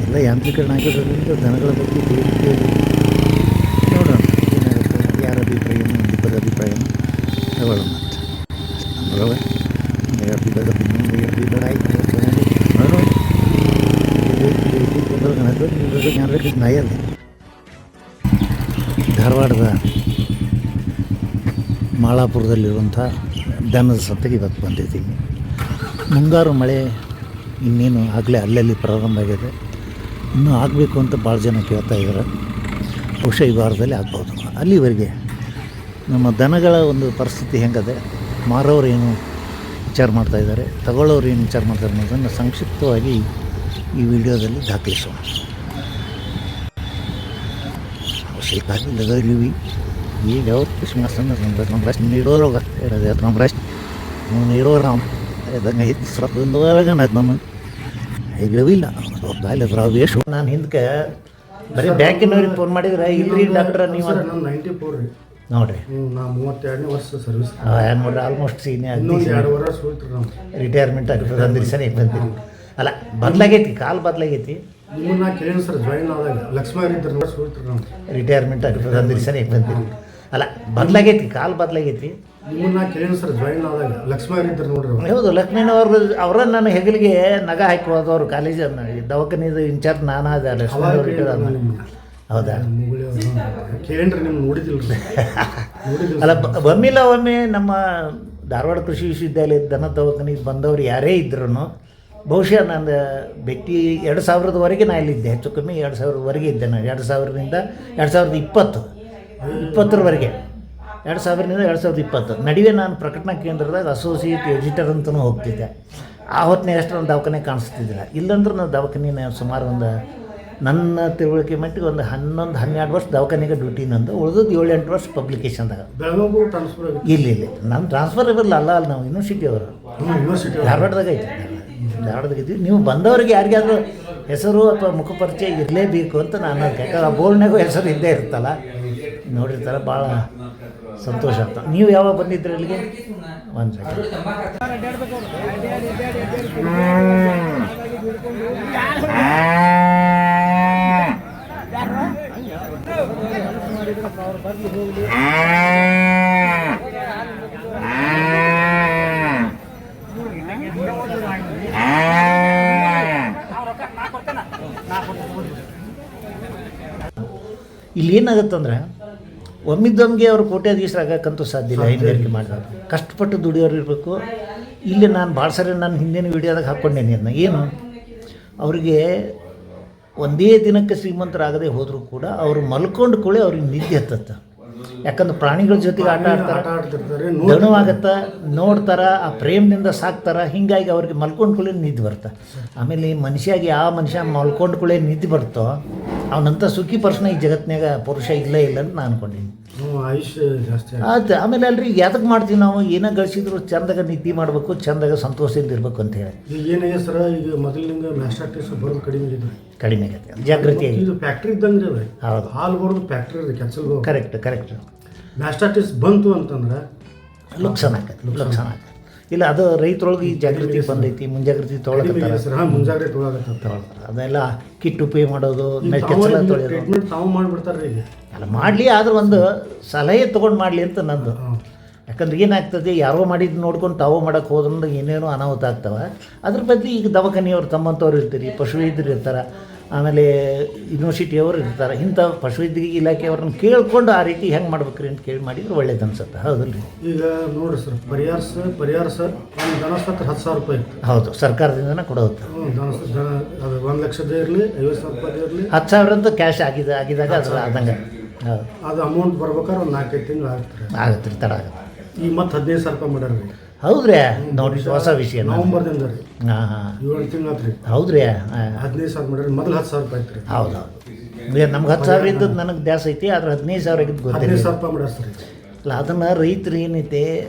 ಎಲ್ಲ ಯಾಂತ್ರೀಕರಣ ಆಗಿರೋದ್ರಿಂದ ದನಗಳ ಬಗ್ಗೆ ಕೇಳಿ ನೋಡೋಣ ಏನಾಗುತ್ತೆ, ಯಾರ ಅಭಿಪ್ರಾಯನೂ ಇಬ್ಬರ ಅಭಿಪ್ರಾಯನೂ ತಗೊಳ್ಳೋಣ ಅಂತ. ನಮ್ಮೊಳಗೆ ಅಭಿಪ್ರಾಯ ಅಭಿಪ್ರಾಯ ಆಯಿತು ನಾಯಲ್ಲಿ ಧಾರವಾಡದ ಮಾಳಾಪುರದಲ್ಲಿರುವಂಥ ದನದ ಸಂತೆಗೆ ಇವತ್ತು ಬಂದಿದ್ದೀನಿ. ಮುಂಗಾರು ಮಳೆ ಇನ್ನೇನು ಆಗಲೇ ಅಲ್ಲಲ್ಲಿ ಪ್ರಾರಂಭ ಆಗಿದೆ, ಇನ್ನೂ ಆಗಬೇಕು ಅಂತ ಭಾಳ ಜನ ಕೇಳ್ತಾ ಇದ್ದಾರೆ. ಬಹುಶಃ ಈ ವಾರದಲ್ಲಿ ಆಗ್ಬೋದು. ಅಲ್ಲಿವರೆಗೆ ನಮ್ಮ ದನಗಳ ಒಂದು ಪರಿಸ್ಥಿತಿ ಹೆಂಗದೆ, ಮಾರೋರು ಏನು ವಿಚಾರ ಮಾಡ್ತಾಯಿದ್ದಾರೆ, ತಗೊಳ್ಳೋರು ಏನು ವಿಚಾರ ಮಾಡ್ತಾರೆ ಅನ್ನೋದನ್ನು ಸಂಕ್ಷಿಪ್ತವಾಗಿ ಈ ವಿಡಿಯೋದಲ್ಲಿ ದಾಖಲಿಸೋಣ. ಅವಶ್ಯಕತೆಗಳಿವಿ ಈಗ ಅವ್ರು ಕ್ರಿಸ್ಮಸ್ ನಮ್ಮ ರಶ್ ನೀಡೋರೋಗ ಹೇಳೋದು ನಮ್ಮ ರಶ್ ನೀಡೋರು ಇದಂಗೆ ಇತ್ತು ಸ್ವಲ್ಪ ನಮ್ಮ ಹೇಗಿಲ್ಲ ವೇಷ. ನಾನು ಹಿಂದಕ್ಕೆ ಬರೀ ಬ್ಯಾಂಕಿನವ್ರಿಗೆ ಫೋನ್ ಮಾಡಿದ್ರೆ ಇಲ್ರಿ ಡಾಕ್ಟ್ರ ನೀವು ನಾನು 94 ರೀ ನೋಡಿರಿ. ನಾ 32ನೇ ವರ್ಷ ಸರ್ವಿಸ್ ನೋಡ್ರಿ, ಆಲ್ಮೋಸ್ಟ್ ಸೀನಿಯರ್ 2 ವರ್ಷ ಹೋಯ್ತು ನಾವು ರಿಟೈರ್ಮೆಂಟ್ ಆಗಿರ್ತದೆ ಅಂದ್ರಿ ಸರಿ ಬಂದಿರಿ. ಅಲ್ಲ ಬದಲಾಗೈತಿ, ಕಾಲು ಬದಲಾಗೈತಿ. ನಿಮ್ಮನ್ನ ಕೇಳಿ ಸರ್ ಜಾಯಿನ್ ಆದಾಗ ಲಕ್ಷ್ಮಣ ಇದ್ದರು ವರ್ಷ ಹೋಯ್ತು ನಾವು ರಿಟೈರ್ಮೆಂಟ್ ಆಗಿರ್ತದೆ ಅಂದ್ರಿ ಸರಿ ಬಂದಿರಿ. ಅಲ್ಲ ಬದಲಾಗೈತಿ, ಕಾಲು ಬದಲಾಗೈತಿ. ನಿಮ್ಮನ್ನ ಕೇಳಿ ಸರ್ ಜಾಯಿನ್ ಆದಾಗ ಲಕ್ಷ್ಮಣ ಇದ್ದರು ನೋಡ್ರಿ. ಹೌದು, ಲಕ್ಷ್ಮೀನವ್ರು ಅವರ ನನ್ನ ಹೆಗಲಿಗೆ ನಗ ಹಾಕಿ ಹೋದವ್ರು ಕಾಲೇಜನ್ನು ದವಾಖಾನಿದು ಇನ್ಚಾರ್ಜ್ ನಾನಾದ ಲಕ್ಷ್ಮೀನವ್ರು ಇಟ್ಟಿದ. ಹೌದಾ? ಕೇಳ್ರಿ ನಿಮ್ಮ ನೋಡಿದಿಲ್ರಿ ಅಲ್ಲ ಒಮ್ಮಿಲ್ಲ ಒಮ್ಮೆ ನಮ್ಮ ಧಾರವಾಡ ಕೃಷಿ ವಿಶ್ವವಿದ್ಯಾಲಯದ ದನ ದವಾಖಾನಿಗೆ ಬಂದವರು ಯಾರೇ ಇದ್ರೂ ಬಹುಶಃ ನನ್ನ ಭೇಟಿ 2000ವರೆಗೆ ನಾನು ಇಲ್ಲಿದ್ದೆ. ಹೆಚ್ಚು ಕಮ್ಮಿ 2000ವರೆಗೆ ಇದ್ದೆ ನಾನು. 2000ರಿಂದ 2020ರವರೆಗೆ 2000ರಿಂದ 2020 ನಡುವೆ ನಾನು ಪ್ರಕಟಣಾ ಕೇಂದ್ರದಾಗ ಅಸೋಸಿಯೇಟ್ ಎಡಿಟರ್ ಅಂತಲೂ ಹೋಗ್ತಿದ್ದೆ. ಆ ಹೊತ್ತಿನ ಎಷ್ಟು ಒಂದು ದವಾಖಾನೆ ಕಾಣಿಸ್ತಿದ್ದಿಲ್ಲ. ಇಲ್ಲಂದ್ರೆ ನಾನು ದವಾಖಾನೆ ಸುಮಾರು ಒಂದು ನನ್ನ ತಿಳುವಳಿಕೆ ಮಟ್ಟಿಗೆ ಒಂದು 11-12 ವರ್ಷ ದವಾಖಾನೆಗೆ ಡ್ಯೂಟಿ ನಂದು, ಉಳಿದದ್ದು 7-8 ವರ್ಷ ಪಬ್ಲಿಕೇಶನ್ದಾಗ. ಬೆಳಗಾವಿ ಟ್ರಾನ್ಸ್ಫರ್ ಆಗಿ ಇಲ್ಲಿ ನಮ್ಮ ಟ್ರಾನ್ಸ್ಫರ್ ಇರಲ್ಲ, ಅಲ್ಲ ನಾವು ಯೂನಿವರ್ಸಿಟಿ ಅವರು ಯೂನಿವರ್ಸಿಟಿ ಧಾರವಾಡದಾಗ ಐತಿ. ಧಾರವಾಡದಾಗ ಇದ್ದೀವಿ. ನೀವು ಬಂದವರಿಗೆ ಯಾರಿಗಾದ್ರೂ ಹೆಸರು ಅಥವಾ ಮುಖಪರಿಚಯ ಇರಲೇಬೇಕು ಅಂತ ನಾನು ಯಾಕಂದ್ರೆ ಆ ಬೋರ್ಡ್ನಾಗೂ ಹೆಸರು ಇದ್ದೇ ಇರ್ತಲ್ಲ, ನೋಡಿರ್ತಾರೆ. ಭಾಳ ಸಂತೋಷ ಅಂತ. ನೀವು ಯಾವಾಗ ಬಂದಿದ್ರಿ ಅಲ್ಲಿಗೆ? ಒಂದು ಸೆಕೆಂಡ್ ಇಲ್ಲಿ ಏನಾಗುತ್ತಂದ್ರೆ ಒಮ್ಮಿದ್ದೊಮ್ಗೆ ಅವರು ಕೋಟ್ಯಾಧೀಶರಾಗಕ್ಕಂತೂ ಸಾಧ್ಯ ಇಲ್ಲ. ಹೈನುಗಾರಿಕೆ ಮಾಡಿದವರು ಕಷ್ಟಪಟ್ಟು ದುಡಿಯೋರು ಇರಬೇಕು. ಇಲ್ಲಿ ನಾನು ಭಾಳ ಸರಿ ನಾನು ಹಿಂದಿನ ವೀಡಿಯೋದಾಗ ಹಾಕ್ಕೊಂಡೇನೆ ಅದನ್ನ. ಏನು ಅವರಿಗೆ ಒಂದೇ ದಿನಕ್ಕೆ ಶ್ರೀಮಂತರಾಗದೆ ಹೋದರೂ ಕೂಡ ಅವರು ಮಲ್ಕೊಂಡು ಕೂಳೆ ಅವ್ರಿಗೆ ನಿದ್ದೆ ಹತ್ತತ್ತೆ. ಯಾಕಂದ್ರೆ ಪ್ರಾಣಿಗಳ ಜೊತೆಗೆ ಆಟ ಆಡ್ತಾರೆ, ದಣವಾಗತ್ತೆ, ನೋಡ್ತಾರೆ, ಆ ಪ್ರೇಮದಿಂದ ಸಾಕ್ತಾರೆ. ಹೀಗಾಗಿ ಅವ್ರಿಗೆ ಮಲ್ಕೊಂಡು ಕೂಳೆ ನಿದ್ದೆ ಬರುತ್ತೆ. ಆಮೇಲೆ ಮನುಷ್ಯಾಗಿ ಯಾವ ಮನುಷ್ಯ ಮಲ್ಕೊಂಡು ಕೂಳೆ ನಿದ್ದೆ ಬರುತ್ತೋ ಅವನಂತ ಸುಖಿ ಪರ್ಸನ ಈ ಜಗತ್ತಿನಾಗ ಪುರುಷ ಇಲ್ಲೇ ಇಲ್ಲ ಅಂತ ನಾನು ಅನ್ಕೊಂಡೀನಿ. ಆಯುಷ್ಯ ಜಾಸ್ತಿ ಆಯ್ತು. ಆಮೇಲೆ ಅಲ್ರಿ ಯಾತಕ್ಕೆ ಮಾಡ್ತೀವಿ ನಾವು? ಏನೋ ಗಳಿಸಿದ್ರು ಚಂದಾಗ ನಿದ್ದೆ ಮಾಡಬೇಕು, ಚಂದಾಗ ಸಂತೋಷದಿಂದ ಇರಬೇಕು ಅಂತ ಹೇಳಿ. ಈಗ ಏನಾಗಿದೆ ಸರ್, ಈಗ ಮೊದಲಿನಿಂದ ಮ್ಯಾಸ್ಟಾಕ್ಟಿಸ್ ಬರೋದು ಕಡಿಮೆ ಇದೆ, ಕಡಿಮೆ ಆಗೈತೆ, ಜಾಗೃತಿ ಆಗಿ. ಇದು ಫ್ಯಾಕ್ಟ್ರಿ ಇದ್ದಂಗೆ ರೀ. ಹೌದು, ಹಾಲು ಬರೋದು ಫ್ಯಾಕ್ಟ್ರಿ ಇದೆ, ಕೆಲ್ಸಗಳು. ಕರೆಕ್ಟ್. ಮ್ಯಾಸ್ಟಾಕ್ಟಿಸ್ ಬಂತು ಅಂತಂದ್ರೆ ಲುಕ್ಸಾನ್ ಆಕೈತೆ. ಇಲ್ಲ, ಅದು ರೈತರೊಳಗೆ ಈ ಜಾಗೃತಿ ಬಂದೈತಿ, ಮುಂಜಾಗ್ರತೆ ತೊಗೊಳಕತ್ತಾರೆ ಸರ್. ಮುಂಜಾಗ್ರತೆ ತೊಗೊಳಕತ್ತಾರೆ. ಅದೆಲ್ಲ ಕಿಟ್ ಉಪಯೋಗ ಮಾಡೋದು, ಕೆಚ್ಚಲ ತೊಳೆಯೋದು ಟ್ರೀಟ್ಮೆಂಟ್ ತಾವು ಮಾಡಿಬಿಡ್ತಾರೆ ಈಗ. ಅಲ್ಲ, ಮಾಡಲಿ, ಆದ್ರೆ ಒಂದು ಸಲಹೆ ತೊಗೊಂಡು ಮಾಡಲಿ ಅಂತ ನಂದು. ಯಾಕಂದ್ರೆ ಏನಾಗ್ತದೆ, ಯಾರೋ ಮಾಡಿದ್ದು ನೋಡ್ಕೊಂಡು ತಾವು ಮಾಡೋಕೆ ಹೋದ್ರೂ ಏನೇನೋ ಅನಾಹುತ ಆಗ್ತವೆ. ಅದ್ರ ಬದಲು ಈಗ ದವಾಖಾನೆಯವ್ರು ತಮ್ಮಂಥವ್ರು ಇರ್ತೀರಿ, ಪಶುವೈದ್ಯರು ಇರ್ತಾರೆ, ಆಮೇಲೆ ಯೂನಿವರ್ಸಿಟಿಯವರು ಇರ್ತಾರೆ. ಇಂಥ ಪಶುವೈದ್ಯ ಇಲಾಖೆಯವ್ರನ್ನ ಕೇಳ್ಕೊಂಡು ಆ ರೀತಿ ಹೆಂಗೆ ಮಾಡ್ಬೇಕ್ರಿ ಅಂತ ಕೇಳಿ ಮಾಡಿದ್ರೆ ಒಳ್ಳೇದು ಅನ್ಸುತ್ತೆ. ಹೌದಲ್ರಿ? ಈಗ ನೋಡಿರಿ ಸರ್, ಪರಿಹಾರ ಸರ್ ಒಂದು ದನ ಸತ್ತು 10,000 ರೂಪಾಯಿ ಇತ್ತು. ಹೌದು, ಸರ್ಕಾರದಿಂದನೇ ಕೊಡೋದು. ದನ ಅದು 1,00,000 ಇರಲಿ, 50,000 ಇರಲಿ, 10,000 ಅಂತ ಕ್ಯಾಶ್ ಆಗಿದಾಗ ಅದು ಆದಂಗೆ. ಹೌದು, ಅದು ಅಮೌಂಟ್ ಬರ್ಬೇಕಾದ್ರೆ ಒಂದು 4-5 ತಿಂಗಳು ಆಗುತ್ತೆ ರೀ, ತಡ ಆಗುತ್ತೆ. ಈಗ ಮತ್ತೆ 15,000 ರೂಪಾಯಿ ಮಾಡ್ಯಾರ ರೀ. ಹೌದ್ರಿ? ನೋಡಿ, ಹೊಸ ವಿಷಯ. ನವಂಬರ್ದಿಂದ ರೀ. ಹಾಂ 7 ತಿಂಗಳು ಆತ್ರಿ. ಹೌದ್ರಿ? 15,000 ಮಾಡ್ಯಾರ. ಮೊದಲು 10,000 ರೂಪಾಯಿ ಐತ್ರಿ. ಹೌದು. ನಮ್ಗೆ 10,000 ಇದ್ದದ್ದು ನನಗೆ ದ್ಯಾಸ ಐತಿ, ಆದ್ರೆ 15,000 ಆಗಿದ್ದು ಗೊತ್ತಿಲ್ಲ. 15,000 ರೂಪಾಯಿ ಮಾಡ್ಯಾರ ಸರ್. ಅಲ್ಲ, ಅದನ್ನು ರೈತರು ಏನೈತೆ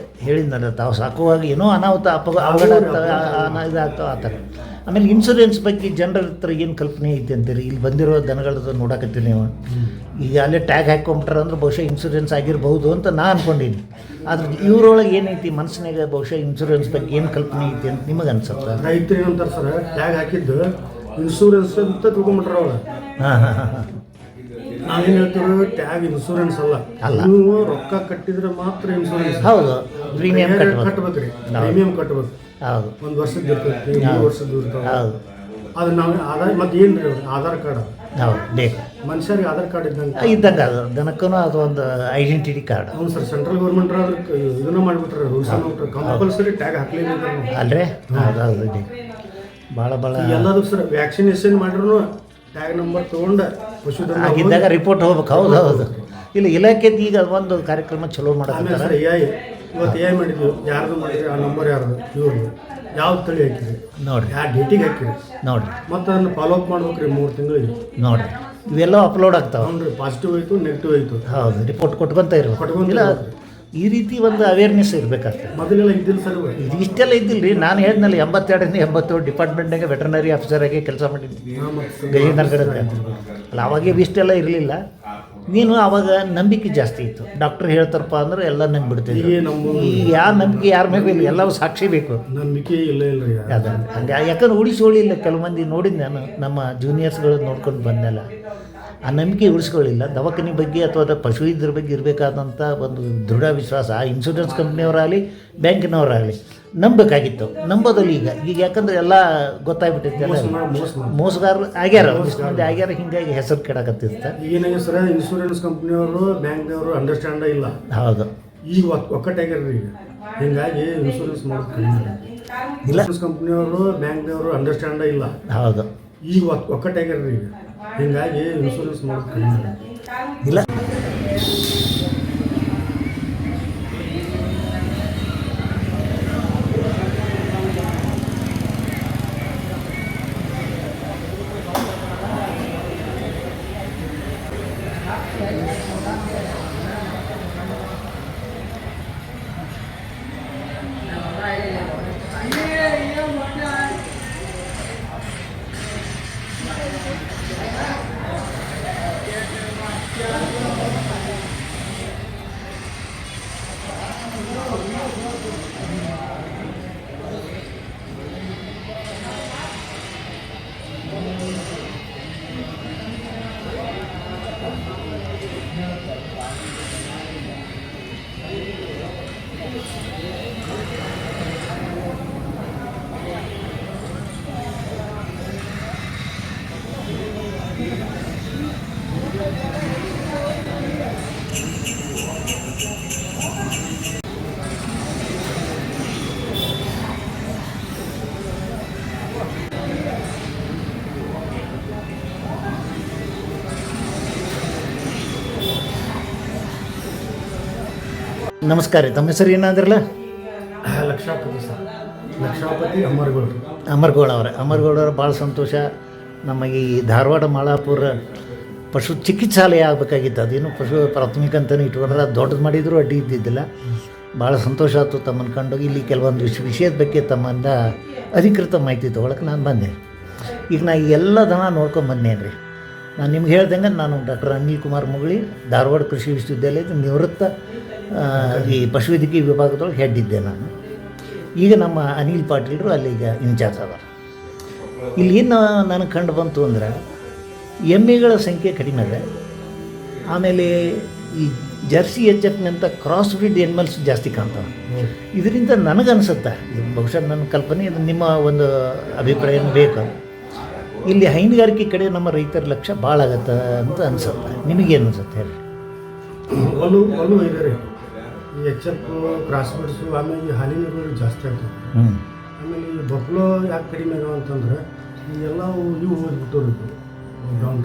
ಹೇಳಿದ್ನಲ್ಲ, ತಾವು ಸಾಕುವಾಗ ಏನೋ ಅನಾಹುತ ಅವಘಡ ಆಗ್ತವೆ, ಇದಾಗ್ತವೆ ಆ ಥರ. ಆಮೇಲೆ ಇನ್ಶೂರೆನ್ಸ್ ಬಗ್ಗೆ ಜನರ ಹತ್ರ ಏನು ಕಲ್ಪನೆ ಐತೆ ಅಂತೀರಿ? ಇಲ್ಲಿ ಬಂದಿರೋ ದನಗಳದ್ದು ನೋಡಕತ್ತೀರಿ ನೀವು. ಈಗ ಅಲ್ಲೇ ಟ್ಯಾಗ್ ಹಾಕ್ಕೊಂಬಿಟ್ರೆ ಅಂದ್ರೆ ಬಹುಶಃ ಇನ್ಶೂರೆನ್ಸ್ ಆಗಿರ್ಬೋದು ಅಂತ ನಾನು ಅಂದ್ಕೊಂಡೀನಿ. ಆದ್ರೆ ಇವ್ರೊಳಗೆ ಏನೈತಿ ಮನಸ್ಸಿನಾಗ, ಬಹುಶಃ ಇನ್ಶೂರೆನ್ಸ್ ಬಗ್ಗೆ ಏನು ಕಲ್ಪನೆ ಐತಿ ಅಂತ ನಿಮಗೆ ಅನ್ಸುತ್ತೆ? ರೈತರು ಏನಂತಾರೆ ಸರ್, ಟ್ಯಾಗ್ ಹಾಕಿದ್ದು ಇನ್ಶೂರೆನ್ಸ್ ಅಂತ ತಿಳ್ಕೊಂಬಿಟ್ರೆ ಅವ್ರು. ನಾವೇನು ಹೇಳ್ತೀವಿ, ಟ್ಯಾಗ್ ಇನ್ಶೂರೆನ್ಸ್ ಅಲ್ಲ. ನೀವು ರೊಕ್ಕ ಕಟ್ಟಿದ್ರೆ ಮಾತ್ರ ಇನ್ಶೂರೆನ್ಸ್. ಹೌದು, ಪ್ರೀಮಿಯಂ ಕಟ್ಬೇಕ್ರಿ. ಪ್ರೀಮಿಯಂ ಕಟ್ಬೇಕು. ಹೌದು, 1 ವರ್ಷದ ಇರ್ತೈತಿ, 3 ವರ್ಷದ ಇರ್ತಾವೆ. ಹೌದು, ಅದು ನಾವು ಆಧಾರ್ ಮತ್ತೆ ಏನು ರೀ ಆಧಾರ್ ಕಾರ್ಡ್. ಹೌದು, ಬೇಕು. ಮನುಷ್ಯರಿಗೆ ಆಧಾರ್ ಕಾರ್ಡ್ ಇದ್ದಂಗೆ ಅದು ದನಕ್ಕೂ ಅದು ಒಂದು ಐಡೆಂಟಿಟಿ ಕಾರ್ಡ್. ಹೌದು ಸರ್. ಸೆಂಟ್ರಲ್ ಗೌರ್ಮೆಂಟ್ ಅದಕ್ಕೆ ಇದನ್ನ ಮಾಡಿಬಿಟ್ರೆ, ರೂಲ್ಸ್ ಕಂಪಲ್ಸರಿ ಟ್ಯಾಗ್ ಹಾಕ್ಲೇಬೇಕು ಅಲ್ರಿ? ಹೌದು, ಭಾಳ ಎಲ್ಲದೂ ಸರ್. ವ್ಯಾಕ್ಸಿನೇಷನ್ ಮಾಡಿದ್ರು ಟ್ಯಾಗ್ ನಂಬರ್ ತೊಗೊಂಡು ಆಗಿದ್ದಾಗ ರಿಪೋರ್ಟ್ ಹೋಗ್ಬೇಕು. ಹೌದು. ಇಲ್ಲ, ಇಲಾಖೆದು ಈಗ ಒಂದು ಕಾರ್ಯಕ್ರಮ ಚಲೋ ಮಾಡಕತ್ತಾರೆ. ಇವತ್ತು AI ಮಾಡಿದ್ವಿ, ಯಾರ್ದು ಮಾಡಿದ್ರಿ, ಆ ನಂಬರ್ ಯಾರ್ದು, ಇವ್ರದ್ದು ಯಾವ್ದು ತಳಿ ಹಾಕಿರಿ ನೋಡಿರಿ, ಯಾವ ಡೇಟಿಗೆ ಹಾಕಿರಿ ನೋಡಿರಿ, ಮತ್ತು ಅದನ್ನು ಫಾಲೋ ಅಪ್ ಮಾಡ್ಬೇಕ್ರಿ 3 ತಿಂಗಳಿಗೆ. ನೋಡಿರಿ, ಇವೆಲ್ಲ ಅಪ್ಲೋಡ್ ಆಗ್ತಾವೆ. ಹ್ಞೂ ರೀ. ಪಾಸಿಟಿವ್ ಆಯಿತು, ನೆಗೆಟಿವ್ ಆಯಿತು. ಹೌದು, ರಿಪೋರ್ಟ್ ಕೊಟ್ಕೊಂತ ಇರ್ಬೇಕು. ಇಲ್ಲ, ಈ ರೀತಿ ಒಂದು ಅವೇರ್ನೆಸ್ ಇರಬೇಕಾಗ್ತದೆ. ಮೊದಲೆಲ್ಲ ಇದ್ದಿಲ್ಲ ಸರ್, ಇದು ಇಷ್ಟೆಲ್ಲ ಇದ್ದಿಲ್ಲ ರೀ. ನಾನು ಹೇಳಿದ್ನಲ್ಲ, 82ರಿಂದ 87 ಡಿಪಾರ್ಟ್ಮೆಂಟ್ನಾಗೆ ವೆಟರ್ನರಿ ಆಫೀಸರಾಗಿ ಕೆಲಸ ಮಾಡಿದ್ದೀನಿ, ಗಜೇಂದ್ರ ಕಡೆ. ಅಲ್ಲ, ಅವಾಗ ಇಷ್ಟೆಲ್ಲ ಇರಲಿಲ್ಲ. ನೀನು ಅವಾಗ ನಂಬಿಕೆ ಜಾಸ್ತಿ ಇತ್ತು. ಡಾಕ್ಟ್ರ್ ಹೇಳ್ತಾರಪ್ಪ ಅಂದ್ರೆ ಎಲ್ಲ ನಂಬಿಬಿಡ್ತೀವಿ. ಈಗ ಯಾವ ನಂಬಿಕೆ ಯಾರ ಮೇಲೆ ಇಲ್ಲ, ಎಲ್ಲವೂ ಸಾಕ್ಷಿ ಬೇಕು. ನಂಬಿಕೆ ಇಲ್ಲ ರೀ ಅದ ಹಂಗೆ. ಯಾಕಂದ್ರೆ ಉಳಿಸ್ಕೊಳ್ಳಿಲ್ಲ. ಕೆಲವು ಮಂದಿ ನೋಡಿದ್ದು ನಾನು, ನಮ್ಮ ಜೂನಿಯರ್ಸ್ಗಳು ನೋಡ್ಕೊಂಡು ಬಂದೆಲ್ಲ, ಆ ನಂಬಿಕೆ ಉಳಿಸ್ಕೊಳ್ಳಿಲ್ಲ. ದವಾಖಾನೆ ಬಗ್ಗೆ ಅಥವಾ ಪಶುವೈದ್ಯರ ಬಗ್ಗೆ ಇರಬೇಕಾದಂಥ ಒಂದು ದೃಢ ವಿಶ್ವಾಸ ಆ ಇನ್ಶೂರೆನ್ಸ್ ಕಂಪ್ನಿಯವರಾಗಲಿ, ಬ್ಯಾಂಕಿನವರಾಗಲಿ ನಂಬಬೇಕಾಗಿತ್ತು. ನಂಬೋದಲ್ಲಿ ಈಗ ಯಾಕಂದ್ರೆ ಎಲ್ಲ ಗೊತ್ತಾಗ್ಬಿಟ್ಟೈತೆ, ಎಲ್ಲ ಮೋಸಗಾರರು ಆಗ್ಯಾರ, ಒಂದಿಷ್ಟು ಮಂದಿ ಆಗ್ಯಾರ. ಹಿಂಗಾಗಿ ಹೆಸರು ಕೆಡಕತ್ತಿರ್ತ. ಏನಾಗಿದೆ ಸರ್, ಇನ್ಶೂರೆನ್ಸ್ ಕಂಪ್ನಿಯವರು ಬ್ಯಾಂಕ್ನವರು ಅಂಡರ್ಸ್ಟ್ಯಾಂಡ ಇಲ್ಲ. ಹೌದು, ಈಗ ಒಕ್ಕಟ್ಟಾಗ್ಯಾರ ಈಗ. ಹಿಂಗಾಗಿ ಇನ್ಶೂರೆನ್ಸ್ ಮಾಡೋದು ಕಡಿಮೆ ಇಲ್ಲ. ಇನ್ಶೂರೆನ್ಸ್ ಕಂಪ್ನಿಯವರು ಬ್ಯಾಂಕ್ನವರು ಅಂಡರ್ಸ್ಟ್ಯಾಂಡ ಇಲ್ಲ. ಹೌದು, ಈಗ ಒಕ್ಕಟ್ಟಾಗ್ಯಾರ ಈಗ. ಹಿಂಗಾಗಿ ಇನ್ಶೂರೆನ್ಸ್ ಮಾಡೋದು ಕಡಿಮೆ ಇಲ್ಲ. ನಮಸ್ಕಾರ ರೀ. ತಮ್ಮ ಹೆಸರು ಏನಾದ್ರಲ್ಲ? ಲಕ್ಷಾಪತಿ ಸರ್, ಲಕ್ಷಾಪತಿ ಅಮರಗೌಡರು. ಅಮರಗೌಡವ್ರ ಭಾಳ ಸಂತೋಷ. ನಮಗೆ ಈ ಧಾರವಾಡ ಮಾಳಾಪುರ ಪಶು ಚಿಕಿತ್ಸಾಲಯ ಆಗಬೇಕಾಗಿತ್ತು. ಅದೇನು ಪಶು ಪ್ರಾಥಮಿಕ ಅಂತಲೇ ಇಟ್ಕೊಂಡ್ರೆ ಅದು ದೊಡ್ಡದು ಮಾಡಿದರೂ ಅಡ್ಡಿ ಇದ್ದಿದ್ದಿಲ್ಲ. ಭಾಳ ಸಂತೋಷ ಆಯ್ತು ತಮ್ಮನ್ನು ಕಂಡು. ಇಲ್ಲಿ ಕೆಲವೊಂದು ವಿಷಯದ ಬಗ್ಗೆ ತಮ್ಮಿಂದ ಅಧಿಕೃತ ಮಾಹಿತಿ ತೊಗೊಳಕ್ಕೆ ನಾನು ಬಂದೆ. ಈಗ ನಾ ಈ ಎಲ್ಲ ದನ ನೋಡ್ಕೊಂಡು ಬಂದೇನೆ ರೀ. ನಾನು ನಿಮ್ಗೆ ಹೇಳ್ದಂಗೆ ನಾನು ಡಾಕ್ಟರ್ ಅನಿಲ್ ಕುಮಾರ್ ಮುಗುಳಿ, ಧಾರವಾಡ ಕೃಷಿ ವಿಶ್ವವಿದ್ಯಾಲಯದ ನಿವೃತ್ತ ಈ ಪಶುವೈದ್ಯಕೀಯ ವಿಭಾಗದೊಳಗೆ ಹೆಡ್ ಇದ್ದೆ ನಾನು. ಈಗ ನಮ್ಮ ಅನಿಲ್ ಪಾಟೀಲ್ರು ಅಲ್ಲಿಗ ಇನ್ಚಾರ್ಜ್ ಅದಾರ. ಇಲ್ಲಿ ಏನು ನನಗೆ ಕಂಡು ಬಂತು ಅಂದ್ರೆ ಎಮ್ಮೆಗಳ ಸಂಖ್ಯೆ ಕಡಿಮೆ ಇದೆ. ಆಮೇಲೆ ಈ ಜರ್ಸಿ HFನಂಥ ಕ್ರಾಸ್ ಬ್ರೀಡ್ ಎನಿಮಲ್ಸ್ ಜಾಸ್ತಿ ಕಾಣ್ತವೆ. ಇದರಿಂದ ನನಗನ್ಸುತ್ತೆ, ಇದು ಬಹುಶಃ ನನ್ನ ಕಲ್ಪನೆ, ಇದು ನಿಮ್ಮ ಒಂದು ಅಭಿಪ್ರಾಯನೂ ಬೇಕು. ಇಲ್ಲಿ ಹೈನುಗಾರಿಕೆ ಕಡೆ ನಮ್ಮ ರೈತರ ಲಕ್ಷ್ಯ ಭಾಳ ಆಗತ್ತೆ ಅಂತ ಅನ್ಸುತ್ತೆ. ನಿಮಗೇನು ಅನ್ಸುತ್ತೆ ಹೇಳಿ? ಒಲು ಇದೆ ರೀ. ಈ HF ಕ್ರಾಸ್ ಬ್ರೀಡ್ಸು, ಆಮೇಲೆ ಈ ಹಾಲಿನ ಇಳುವರಿ ಜಾಸ್ತಿ ಆಗ್ತದೆ. ಆಮೇಲೆ ಈ ಬಫ್ಲೋ ಯಾಕೆ ಕಡಿಮೆ ಆಗ್ಯಾವ ಅಂತಂದ್ರೆ ಎಲ್ಲ ಇವು ಹೋಗ್ಬಿಟ್ಟು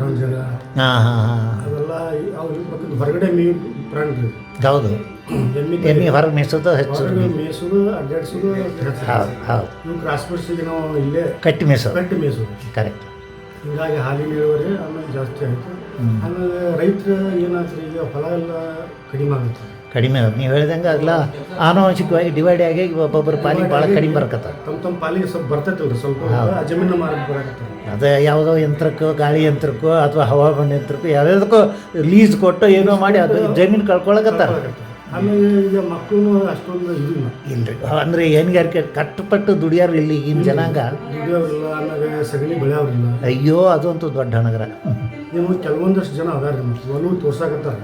ಡೌನ್ ಜಾಗ ಅವೆಲ್ಲ ಅವ್ರು ಹೊರಗಡೆ ಮೇವು ಪ್ರಾಣಿ ರೀ. ಹೌದು, ಎಮ್ಮೆ ಹೊರಗೆ ಮೇಯಿಸೋದು ಹೆಚ್ಚು, ಮೇಯಿಸೋದು ಅಡ್ಡಾಡ್ಸೋದು ಹೆಚ್ಚು. ಹೌದು, ಇವು ಕ್ರಾಸ್ ಬ್ರೀಡ್ಸಿಗೆ ನಾವು ಇಲ್ಲೇ ಕಟ್ಟಿ ಮೇಯಿಸೋದು ಕರೆಕ್ಟ್. ಹಿಂಗಾಗಿ ಹಾಲಿನ ಇಳುವರಿ ಆಮೇಲೆ ಜಾಸ್ತಿ ಆಯಿತು. ಆಮೇಲೆ ರೈತರು ಏನಾಗ್ತದೆ, ಈಗ ಹೊಲ ಎಲ್ಲ ಕಡಿಮೆ ಆಗುತ್ತೆ. ನೀವು ಹೇಳ್ದಂಗೆ ಅದೆಲ್ಲ ಆನುವಂಶಿಕವಾಗಿ ಡಿವೈಡ್ ಆಗಿ ಒಬ್ಬೊಬ್ಬರ ಪಾಲಿಗೆ ಭಾಳ ಕಡಿಮೆ ಬರಕತ್ತ. ತಮ್ಮ ಪಾಲಿಗೆ ಸ್ವಲ್ಪ ಬರ್ತೈತಲ್ರಿ, ಸ್ವಲ್ಪ ಜಮೀನು ಮಾರಕ್ಕೆ ಬರಕತ್ತ. ಅದೇ ಯಾವುದೋ ಯಂತ್ರಕ್ಕೋ, ಗಾಳಿ ಯಂತ್ರಕ್ಕೋ ಅಥವಾ ಹವಾಮಾನ ಯಂತ್ರಕ್ಕೋ ಯಾವುದಕ್ಕೋ ಲೀಸ್ ಕೊಟ್ಟು ಏನೋ ಮಾಡಿ ಅದು ಜಮೀನು ಕಳ್ಕೊಳಕತ್ತಾರ. ಆಮೇಲೆ ಈಗ ಮಕ್ಕಳು ಅಷ್ಟೊಂದು ಇದಿಲ್ಲ ಇಲ್ರಿ. ಅಂದರೆ ಹೈನುಗಾರಿಕೆ ಕಷ್ಟಪಟ್ಟು ದುಡಿಯೋರು ಇಲ್ಲಿ ಈಗಿನ ಜನಾಂಗ ದುಡಿಯೋರಿಲ್ಲ. ಆಮೇಲೆ ಸಗಣಿ ಬೆಳೆಯೋರಿಲ್ಲ. ಅಯ್ಯೋ, ಅದಂತೂ ದೊಡ್ಡ ಹಣಗರ. ನೀವು ಕೆಲವೊಂದಷ್ಟು ಜನ ಅದಾರ ರೀ, ಮತ್ತು ಒಲವು ತೋರ್ಸಾಕತ್ತಾರ.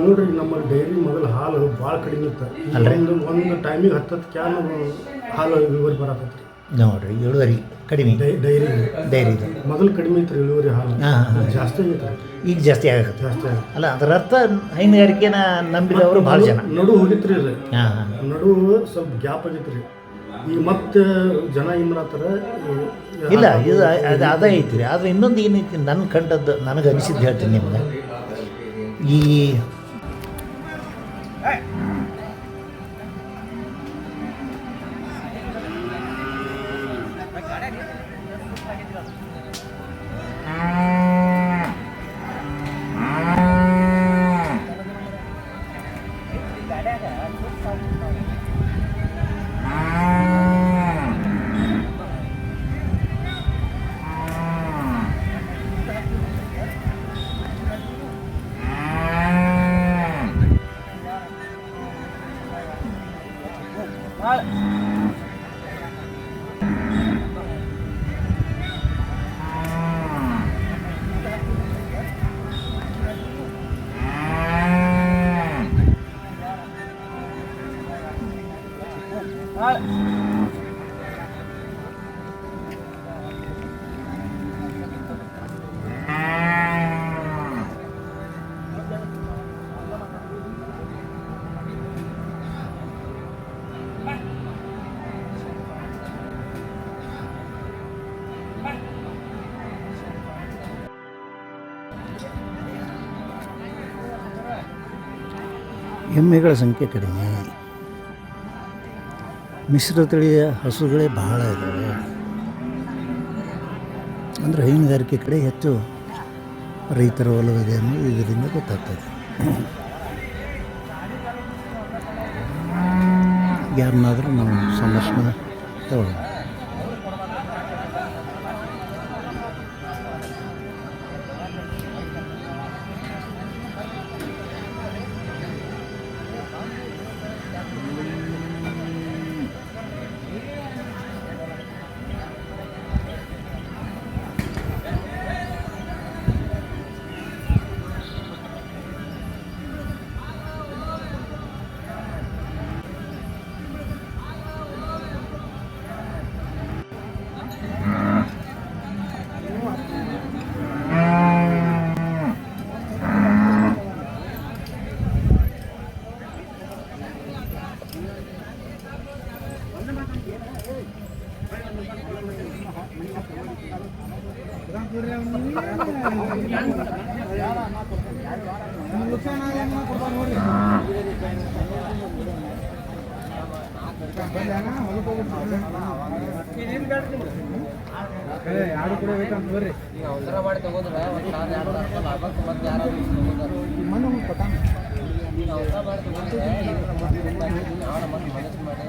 ನೋಡ್ರಿ, ನಮ್ಮ ಡೈರಿ ಮೊದಲು ಹಾಲು ಭಾಳ ಕಡಿಮೆ ಇತ್ತು. ಒಂದು ಟೈಮಿಗೆ 10 ಕ್ಯಾನ್ ಹಾಲು ಇಳುವರಿ ಬರಕತ್ರಿ. ನೋಡ್ರಿ, ಇಳುವರಿ ಕಡಿಮೆ. ಡೈರಿ ಮೊದಲು ಕಡಿಮೆ ಇತ್ತು ಇಳುವರಿ ಹಾಲು. ಜಾಸ್ತಿ ಆಗೈತೆ ಈಗ ಜಾಸ್ತಿ ಆಗತ್ತೆ. ಜಾಸ್ತಿ ಅಲ್ಲ, ಅದರ ಅರ್ಥ ಹೈನುಗಾರಿಕೆನ ನಂಬಿದವರು ಭಾಳ ಜನ. ನಡು ಹೋಗಿತ್ರಿ ಅದು. ನಡು ಸ್ವಲ್ಪ ಗ್ಯಾಪ್ ಆಗೈತ್ರಿ. ಈಗ ಮತ್ತೆ ಜನ ಏನು ಮಾಡತ್ತಾರ, ಇಲ್ಲ ಇದು ಅದ ಐತ್ರಿ. ಆದರೆ ಇನ್ನೊಂದು ಏನೈತಿ ನನ್ನ ಕಂಡದ್ದು, ನನಗೆ ಅನಿಸಿದ್ದು ಹೇಳ್ತೀನಿ ನಿಮ್ಗೆ. ಈ ಎಮ್ಮೆಗಳ ಸಂಖ್ಯೆ ಕಡಿಮೆ, ಮಿಶ್ರ ತಳಿಯ ಹಸುಗಳೇ ಬಹಳ ಇದ್ದಾವೆ. ಅಂದರೆ ಹೈನುಗಾರಿಕೆ ಕಡೆ ಹೆಚ್ಚು ರೈತರ ಒಲವಿದೆ ಅನ್ನೋದು ಇದರಿಂದ ಗೊತ್ತಾಗ್ತದೆ. ಯಾರನ್ನಾದರೂ ನಾವು ಸಂದರ್ಶನ ತಗೊಳ್ಳೋಣ. ನುಕ್ಸಾನ ಯಾರು ಕೂಡ ಬೇಕಂತ ಬರ್ರಿ ಈಗ ಅವಸರ ಮಾಡಿ ತಗೋದ್ರೆ ಒಂದು 1,000 2,000 ಲಾಭಕ್ಕೆ ಮತ್ತೆ ಯಾರು ಈಗ ಅವಸರ ಮಾಡಿ ತಗೊಂಡ್ರೆ ನಾವು ಮತ್ತೆ ಮನಸ್ಸು ಮಾಡಿ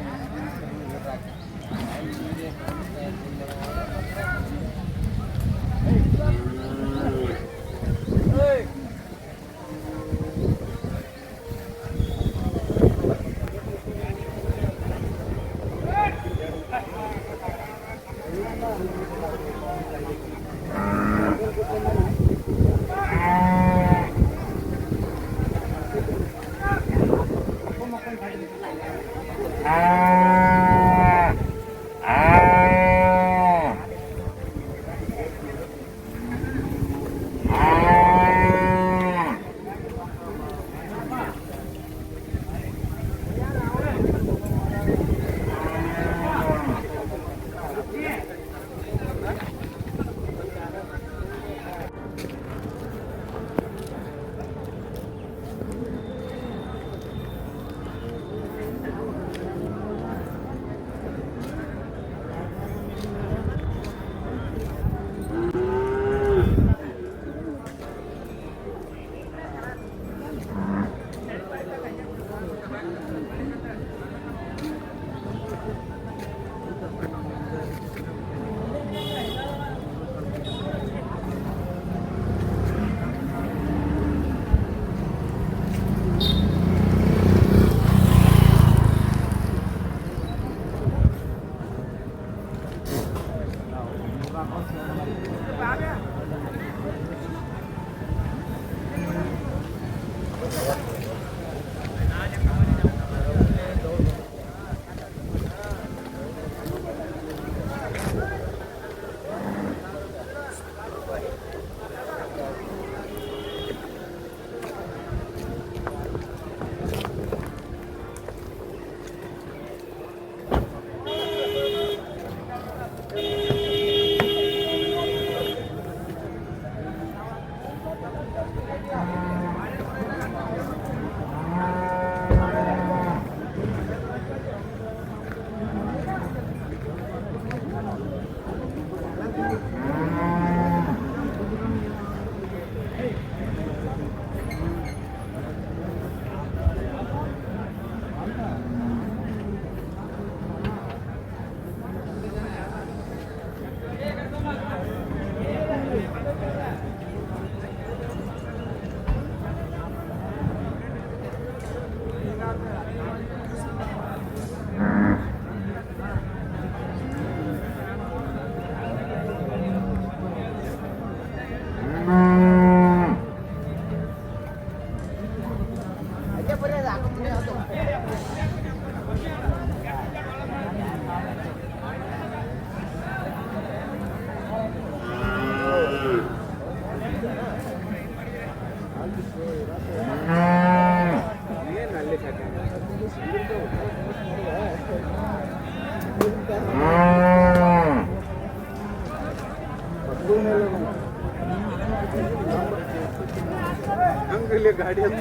ಹಂಗಲ್ಲಿ ಗಾಡಿ ಅಂತ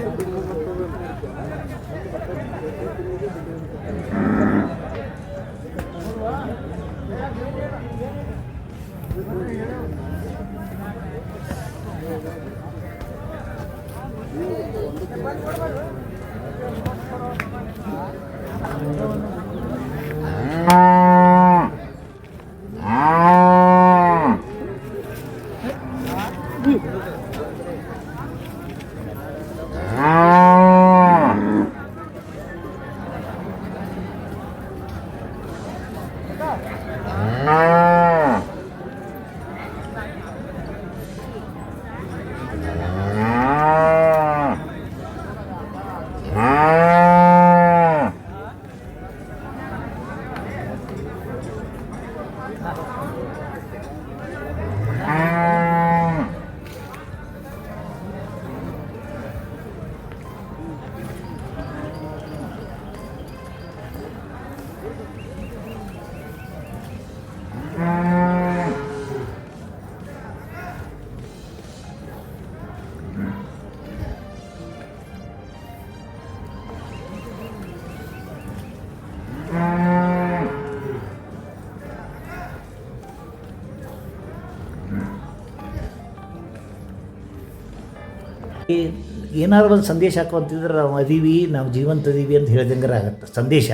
ಏನಾದ್ರು ಒಂದು ಸಂದೇಶ ಹಾಕುವಂತಿದ್ರೆ ನಾವು ಅದೀವಿ, ನಾವು ಜೀವಂತ ಅದೀವಿ ಅಂತ ಹೇಳ್ದಂಗೆ ಆಗುತ್ತೆ ಸಂದೇಶ.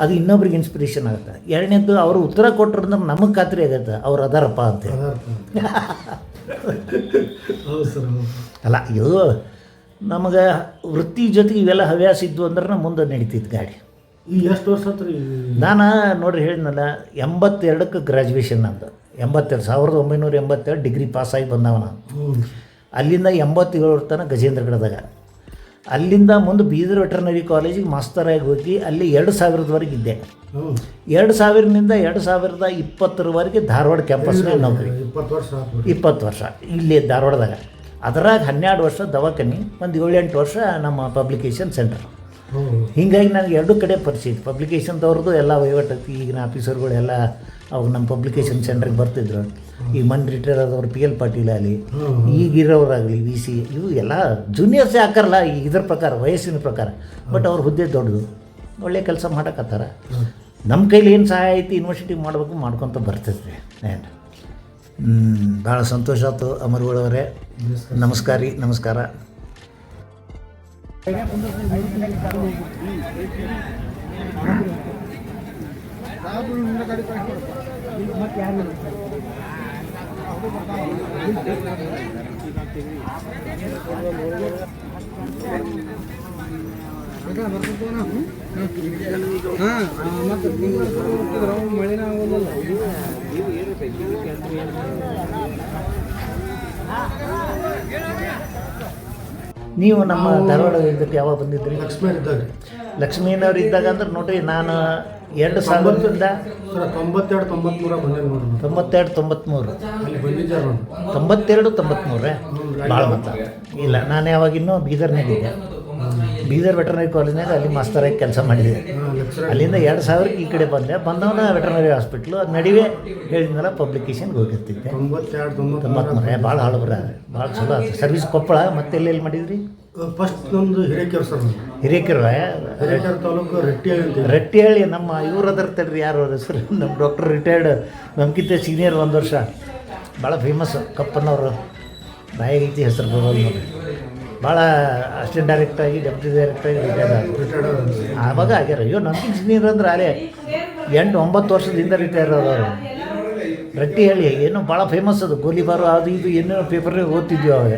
ಅದು ಇನ್ನೊಬ್ರಿಗೆ ಇನ್ಸ್ಪಿರೇಷನ್ ಆಗುತ್ತೆ. ಎರಡನೇದ್ದು ಅವರು ಉತ್ತರ ಕೊಟ್ಟರು ಅಂದ್ರೆ ನಮಗೆ ಖಾತ್ರಿ ಆಗುತ್ತೆ ಅವ್ರು ಅದಾರಪ್ಪ ಅಂತ. ಹೌದು ಸರ್. ಅಲ್ಲ, ಇದು ನಮಗೆ ವೃತ್ತಿ ಜೊತೆಗೆ ಇವೆಲ್ಲ ಹವ್ಯಾಸ ಇದ್ವು ಅಂದ್ರೆ ಮುಂದೆ ನಡೀತಿತ್ತು ಗಾಡಿ. ಈಗ ಎಷ್ಟು ವರ್ಷ ಆಯ್ತು ರೀ? ನಾನು ನೋಡ್ರಿ ಹೇಳಿದ್ನಲ್ಲ, 82ಕ್ಕೆ ಗ್ರ್ಯಾಜುಯೇಷನ್ ನಂದು. 1982 ಡಿಗ್ರಿ ಪಾಸಾಗಿ ಬಂದವ ನಾನು. ಅಲ್ಲಿಂದ 87 ತನಕ ಗಜೇಂದ್ರಗಢದಾಗ. ಅಲ್ಲಿಂದ ಮುಂದೆ ಬೀದರ್ ವೆಟರ್ನರಿ ಕಾಲೇಜಿಗೆ ಮಾಸ್ತರಾಗಿ ಹೋಗಿ ಅಲ್ಲಿ 2000ವರೆಗೆ ಇದ್ದೆ. 2000ನಿಂದ 2020ರವರೆಗೆ ಧಾರವಾಡ ಕ್ಯಾಂಪಸ್ನಾಗ ನೌಕರಿ. 20 ವರ್ಷ ಇಲ್ಲಿ ಧಾರವಾಡದಾಗ. ಅದರಾಗ 12 ವರ್ಷ ದವಾಖಾನೆ, ಒಂದು 7-8 ವರ್ಷ ನಮ್ಮ ಪಬ್ಲಿಕೇಶನ್ ಸೆಂಟರ್. ಹೀಗಾಗಿ ನನಗೆ ಎರಡು ಕಡೆ ಪರಿಚಯ ಇತ್ತು. ಪಬ್ಲಿಕೇಶನ್ದವ್ರದ್ದು ಎಲ್ಲ ವಹಿವಾಟೈತಿ. ಈಗಿನ ಆಫೀಸರ್ಗಳೆಲ್ಲ ಅವಾಗ ನಮ್ಮ ಪಬ್ಲಿಕೇಶನ್ ಸೆಂಟ್ರಿಗೆ ಬರ್ತಿದ್ರು. ಈಗ ಮನ್ ರಿಟೈರ್ ಆದವ್ರು PL ಪಾಟೀಲ್ ಆಗಲಿ, ಈಗಿರೋರಾಗಲಿ VC, ಇವು ಎಲ್ಲ ಜೂನಿಯರ್ಸೇ ಹಾಕಾರಲ್ಲ ಈಗ ಇದ್ರ ಪ್ರಕಾರ, ವಯಸ್ಸಿನ ಪ್ರಕಾರ. ಬಟ್ ಅವ್ರ ಹುದ್ದೆ ದೊಡ್ಡದು, ಒಳ್ಳೆ ಕೆಲಸ ಮಾಡೋಕತ್ತಾರ. ನಮ್ಮ ಕೈಲಿ ಏನು ಸಹಾಯ ಐತಿ ಯೂನಿವರ್ಸಿಟಿಗೆ ಮಾಡಬೇಕು, ಮಾಡ್ಕೊತ ಬರ್ತೈತೆ. ಭಾಳ ಸಂತೋಷ ಆಯ್ತು ಅಮರ್ಗಳವರೇ. ನಮಸ್ಕಾರ ರೀ. ನಮಸ್ಕಾರ. ಮಳೆನ ಆಗೋದಿಲ್ಲ. ನೀವು ನಮ್ಮ ಧಾರವಾಡ ಇದಕ್ಕೆ ಯಾವಾಗ ಬಂದಿದ್ರಿ? ಲಕ್ಷ್ಮೀನವ್ರು ಇದ್ದಾಗ ಅಂದ್ರೆ ನೋಡ್ರಿ, ನಾನು 2000ರಿಂದ 92-93 ಭಾಳ ಮತ್ತ ಇಲ್ಲ. ನಾನು ಯಾವಾಗ ಇನ್ನೂ ಬೀದರ್ನಾಗಿದ್ದೆ, ಬೀದರ್ ವೆಟರ್ನರಿ ಕಾಲೇಜ್ನಾಗ ಅಲ್ಲಿ ಮಾಸ್ತರಾಗಿ ಕೆಲಸ ಮಾಡಿದೆ. ಅಲ್ಲಿಂದ 2000ಕ್ಕೆ ಈ ಕಡೆ ಬಂದವನ ವೆಟರ್ನರಿ ಹಾಸ್ಪಿಟ್ಲು. ಅದು ನಡುವೆ ಹೇಳಿದ್ನಲ್ಲ ಪಬ್ಲಿಕೇಶನ್ಗೆ ಹೋಗಿರ್ತಿದ್ದೆ. 93 ಭಾಳ ಹಳಬ್ರ, ಭಾಳ ಚಲೋ ಆಯ್ತು ಸರ್ವಿಸ್. ಕೊಪ್ಪಳ ಮತ್ತೆ ಎಲ್ಲೆಲ್ಲಿ ಮಾಡಿದ್ರಿ? ಫಸ್ಟ್ ನಮ್ಮದು ಹಿರೇಕೆರೆ ಸರ್. ಹಿರೇಕೆರೆ ತಾಲೂಕು ರಟ್ಟಿಹಳ್ಳಿ. ನಮ್ಮ ಇವ್ರು ಅದರ ತಡ್ರಿ, ಯಾರು ಅವ್ರ ಹೆಸರು? ನಮ್ಮ ಡಾಕ್ಟರ್ ರಿಟೈರ್ಡ್, ನಮ್ಗಿಂತ ಸೀನಿಯರ್ 1 ವರ್ಷ, ಭಾಳ ಫೇಮಸ್ ಕಪ್ಪನವರು. ಬಾಯಿಗೈತಿ ಹೆಸರು ಬರೋದು ನೋಡಿ. ಭಾಳ ಅಸಿಸ್ಟೆಂಟ್ ಡೈರೆಕ್ಟ್ರಾಗಿ, ಡೆಪ್ಯೂಟಿ ಡೈರೆಕ್ಟ್ರಾಗಿ ರಿಟೈರ್ಡ್ ಆವಾಗ ಆಗ್ಯಾರ. ಅಯ್ಯೋ ನಮ್ಗಿಂತ ಸೀನಿಯರ್ ಅಂದ್ರೆ ಅಲ್ಲೇ 8-9 ವರ್ಷದಿಂದ ರಿಟೈರ್ ಆದವರು. ರಟ್ಟಿಹಳ್ಳಿ ಏನೋ ಭಾಳ ಫೇಮಸ್ ಅದು. ಗೋಲಿಬಾರು ಅದು ಇದು ಏನೇನೋ ಪೇಪರ್ನಾಗ ಓದ್ತಿದ್ವಿ ಅವಾಗ.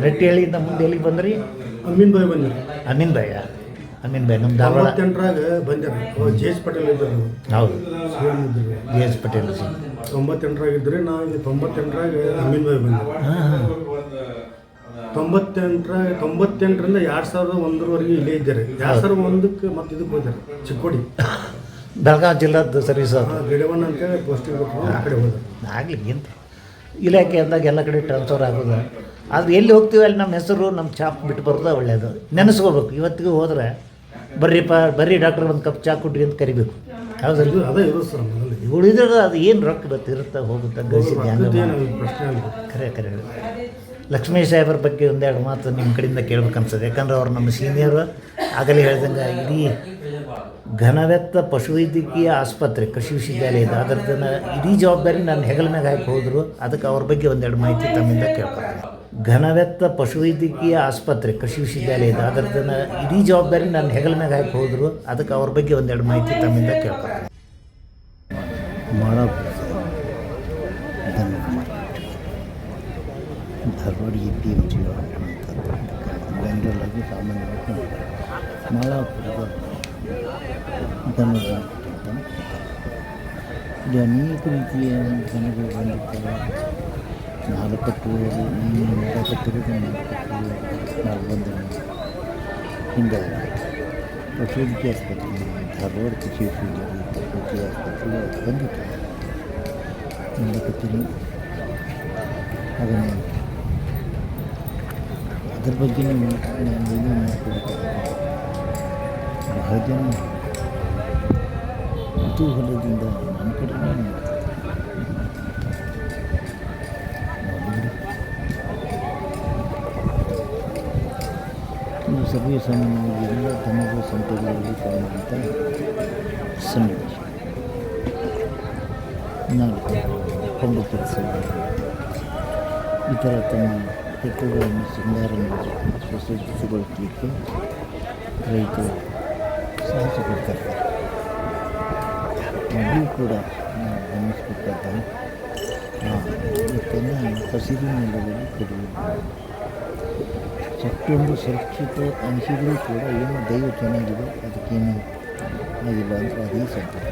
ರಟ್ಟಿಹಳ್ಳಿಯಿಂದ ಮುಂದೆ ಎಲ್ಲಿಗೆ ಬಂದ್ರಿ? ಅಮೀನ್ ಬಾಯ್ ನಮ್ಮ ಧಾರವಾಡ. 98ರಾಗ ಬಂದೆ. JS ಪಟೇಲ್ ಇದ್ದರು. ಹೌದು, JS ಪಟೇಲ್ 98ರಾಗ ಇದ್ದರೆ ನಾವು 98ರಾಗ ಅಮೀನ್ ಬಾಯ್ ಬಂದೆ. 98ರಿಂದ 2001ವರೆಗೆ ಇಲ್ಲೇ ಇದ್ದಾರೆ. 2001ಕ್ಕೆ ಮತ್ತೆ ಇದಕ್ಕೆ ಹೋದ್ದಾರೆ, ಚಿಕ್ಕೋಡಿ, ಬೆಳಗಾವಿ ಜಿಲ್ಲಾದ ಸರ್ವಿಸ್ ಗಿಡವಣ್ಣ ಅಂತೇಳಿ ಪೋಸ್ಟಿಂಗ್ ಕೊಟ್ಟರು. ಆ ಕಡೆ ಹೋದ. ಆಗಲಿ ಅಂತ ಇಲಾಖೆ ಅಂದಾಗ ಎಲ್ಲ ಕಡೆ ಟ್ರಾನ್ಸ್ಫರ್ ಆಗೋದು. ಆದರೆ ಎಲ್ಲಿ ಹೋಗ್ತೀವಿ ಅಲ್ಲಿ ನಮ್ಮ ಹೆಸರು, ನಮ್ಮ ಚಾಪ್ ಬಿಟ್ಟು ಬರೋದು ಒಳ್ಳೆಯದು. ನೆನೆಸ್ಕೋಬೇಕು. ಇವತ್ತಿಗೂ ಹೋದರೆ ಬರ್ರಿ ಡಾಕ್ಟರ್ ಒಂದು ಕಪ್ ಚಾ ಕೊಡ್ರಿ ಅಂತ ಕರಿಬೇಕು. ಹೌದಲ್ಲ? ಅದೇ ಇರೋದು ಸರ್. ಉಳಿದ್ರೆ ಅದು ಏನು ರೊಕ್ಕ ಇರುತ್ತೆ ಹೋಗುತ್ತೆ ಗಳಿಸಿದ್ದೆ ಹಂಗೆ. ಖರೆ ಲಕ್ಷ್ಮೀ ಸಾಹೇಬ್ರ ಬಗ್ಗೆ ಒಂದೆರಡು ಮಾತು ನಿಮ್ಮ ಕಡೆಯಿಂದ ಕೇಳ್ಬೇಕು ಅನ್ಸದೆ. ಯಾಕಂದ್ರೆ ಅವ್ರು ನಮ್ಮ ಸೀನಿಯರು. ಆಗಲೇ ಹೇಳ್ದಂಗೆ ಇಡೀ ಘನವೆತ್ತ ಪಶುವೈದ್ಯಕೀಯ ಆಸ್ಪತ್ರೆ ಕೃಷಿ ವಿಶ್ವವಿದ್ಯಾಲಯದ ಅದರದನ್ನು ಇಡೀ ಜವಾಬ್ದಾರಿ ನಾನು ಹೆಗಲ ಮ್ಯಾಗ ಹಾಕಿ ಹೋದರು. ಅದಕ್ಕೆ ಅವ್ರ ಬಗ್ಗೆ ಒಂದೆರಡು ಮಾಹಿತಿ ತಮ್ಮಿಂದ ಕೇಳ್ಕೊತೀನಿ. ಘನವೆತ್ತ ಪಶುವೈದ್ಯಕೀಯ ಆಸ್ಪತ್ರೆ ಕೃಷಿ ವಿಶ್ವವಿದ್ಯಾಲಯದ ಅದರದನ್ನು ಇಡೀ ಜವಾಬ್ದಾರಿ ನಾನು ಹೆಗಲ ಮ್ಯಾಗ ಹಾಕಿ ಹೋದರು. ಅದಕ್ಕೆ ಅವ್ರ ಬಗ್ಗೆ ಒಂದೆರಡು ಮಾಹಿತಿ ತಮ್ಮಿಂದ ಕೇಳ್ಕೊತೀನಿ. ಧಾರವಾಡ APMG ಬೆಂಗಳೂರಾಗಿ ಸಾಮಾನ್ಯವಾಗಿ ಮಾಲಾಪುರದ ದನದ ಇಲ್ಲಿ ಅನೇಕ ರೀತಿಯ ದನಗಳು ಬಂದಿರ್ತವೆ. 4 ಕಟ್ಟುವವರು, ಈ 4 ಕಟ್ಟುವುದು 4 ಬಂದ ಹಿಂದೆ ಪಶುವೈದ್ಯಕೀಯ ಆಸ್ಪತ್ರೆ, ಧಾರವಾಡ ಕೃಷಿ ವಿಶ್ವವಿದ್ಯಾಲಯ ಪಶುವೈದ್ಯಕೀಯ ಆಸ್ಪತ್ರೆಗೆ ಬಂದಿತ್ತು. ನೋಡಕತ್ತೀನಿ ಅದನ್ನು. ಅದ್ರ ಬಗ್ಗೆ ನಾನು ಏನು ಮಾಡ್ಕೊಳ್ಬೇಕಾಗುತ್ತೆ. ಬಹಳ ಜನ ಕುತೂಹಲದಿಂದ ನನ್ನ ಕಡೆನೇ ನೀವು ಸರ್ವೇ ಸಾಮಾನ್ಯವಾಗಿ ಎಲ್ಲ ದನಗಳ ಸಂತೆಗಳಲ್ಲಿ ಕಾಣುವಂಥ ಸನ್ನಿವೇಶ. 4 ಕೊಂಬು ಕೆಲಸ ಈ ಥರ ತಮ್ಮ ಎತ್ತುಗಳನ್ನು ಸಿಂಗಾರ ಮಾಡಿ ಸುಸಜ್ಜಿಸಿಕೊಳ್ಳಲಿಕ್ಕೆ ರೈತರು ಸಾಹಸ ಪಡ್ತಾರೆ. ಅದು ಕೂಡ ನಾವು ಗಮನಿಸಬೇಕಾದ ಎತ್ತನ್ನು ಹಸಿರು ನೆಲದಲ್ಲಿ ಕೊಡುವುದು. ಅಷ್ಟೊಂದು ಸುರಕ್ಷಿತ ಅನಿಸಿದರೂ ಕೂಡ ಏನೋ ದೈವ ಚೆನ್ನಾಗಿದೆ, ಅದಕ್ಕೇನು ಆಗಿಲ್ಲ ಅಂದರೆ ಅದೇ ಸಂತೋಷ.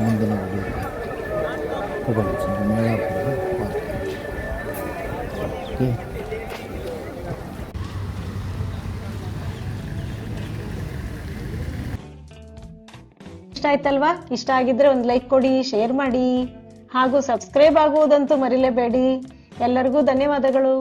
ಮುಂದಿನ ಕೊಡಲು ಮೈಲಾಪುರದ ಪಾರ್ಕ್. ಓಕೆ. ಇಷ್ಟ ಆಯ್ತಲ್ವಾ? ಇಷ್ಟ ಆಗಿದ್ರೆ ಒಂದು ಲೈಕ್ ಕೊಡಿ, ಶೇರ್ ಮಾಡಿ ಹಾಗೂ ಸಬ್ಸ್ಕ್ರೈಬ್ ಆಗುವುದಂತೂ ಮರಿಲೇಬೇಡಿ. ಎಲ್ಲರಿಗೂ ಧನ್ಯವಾದಗಳು.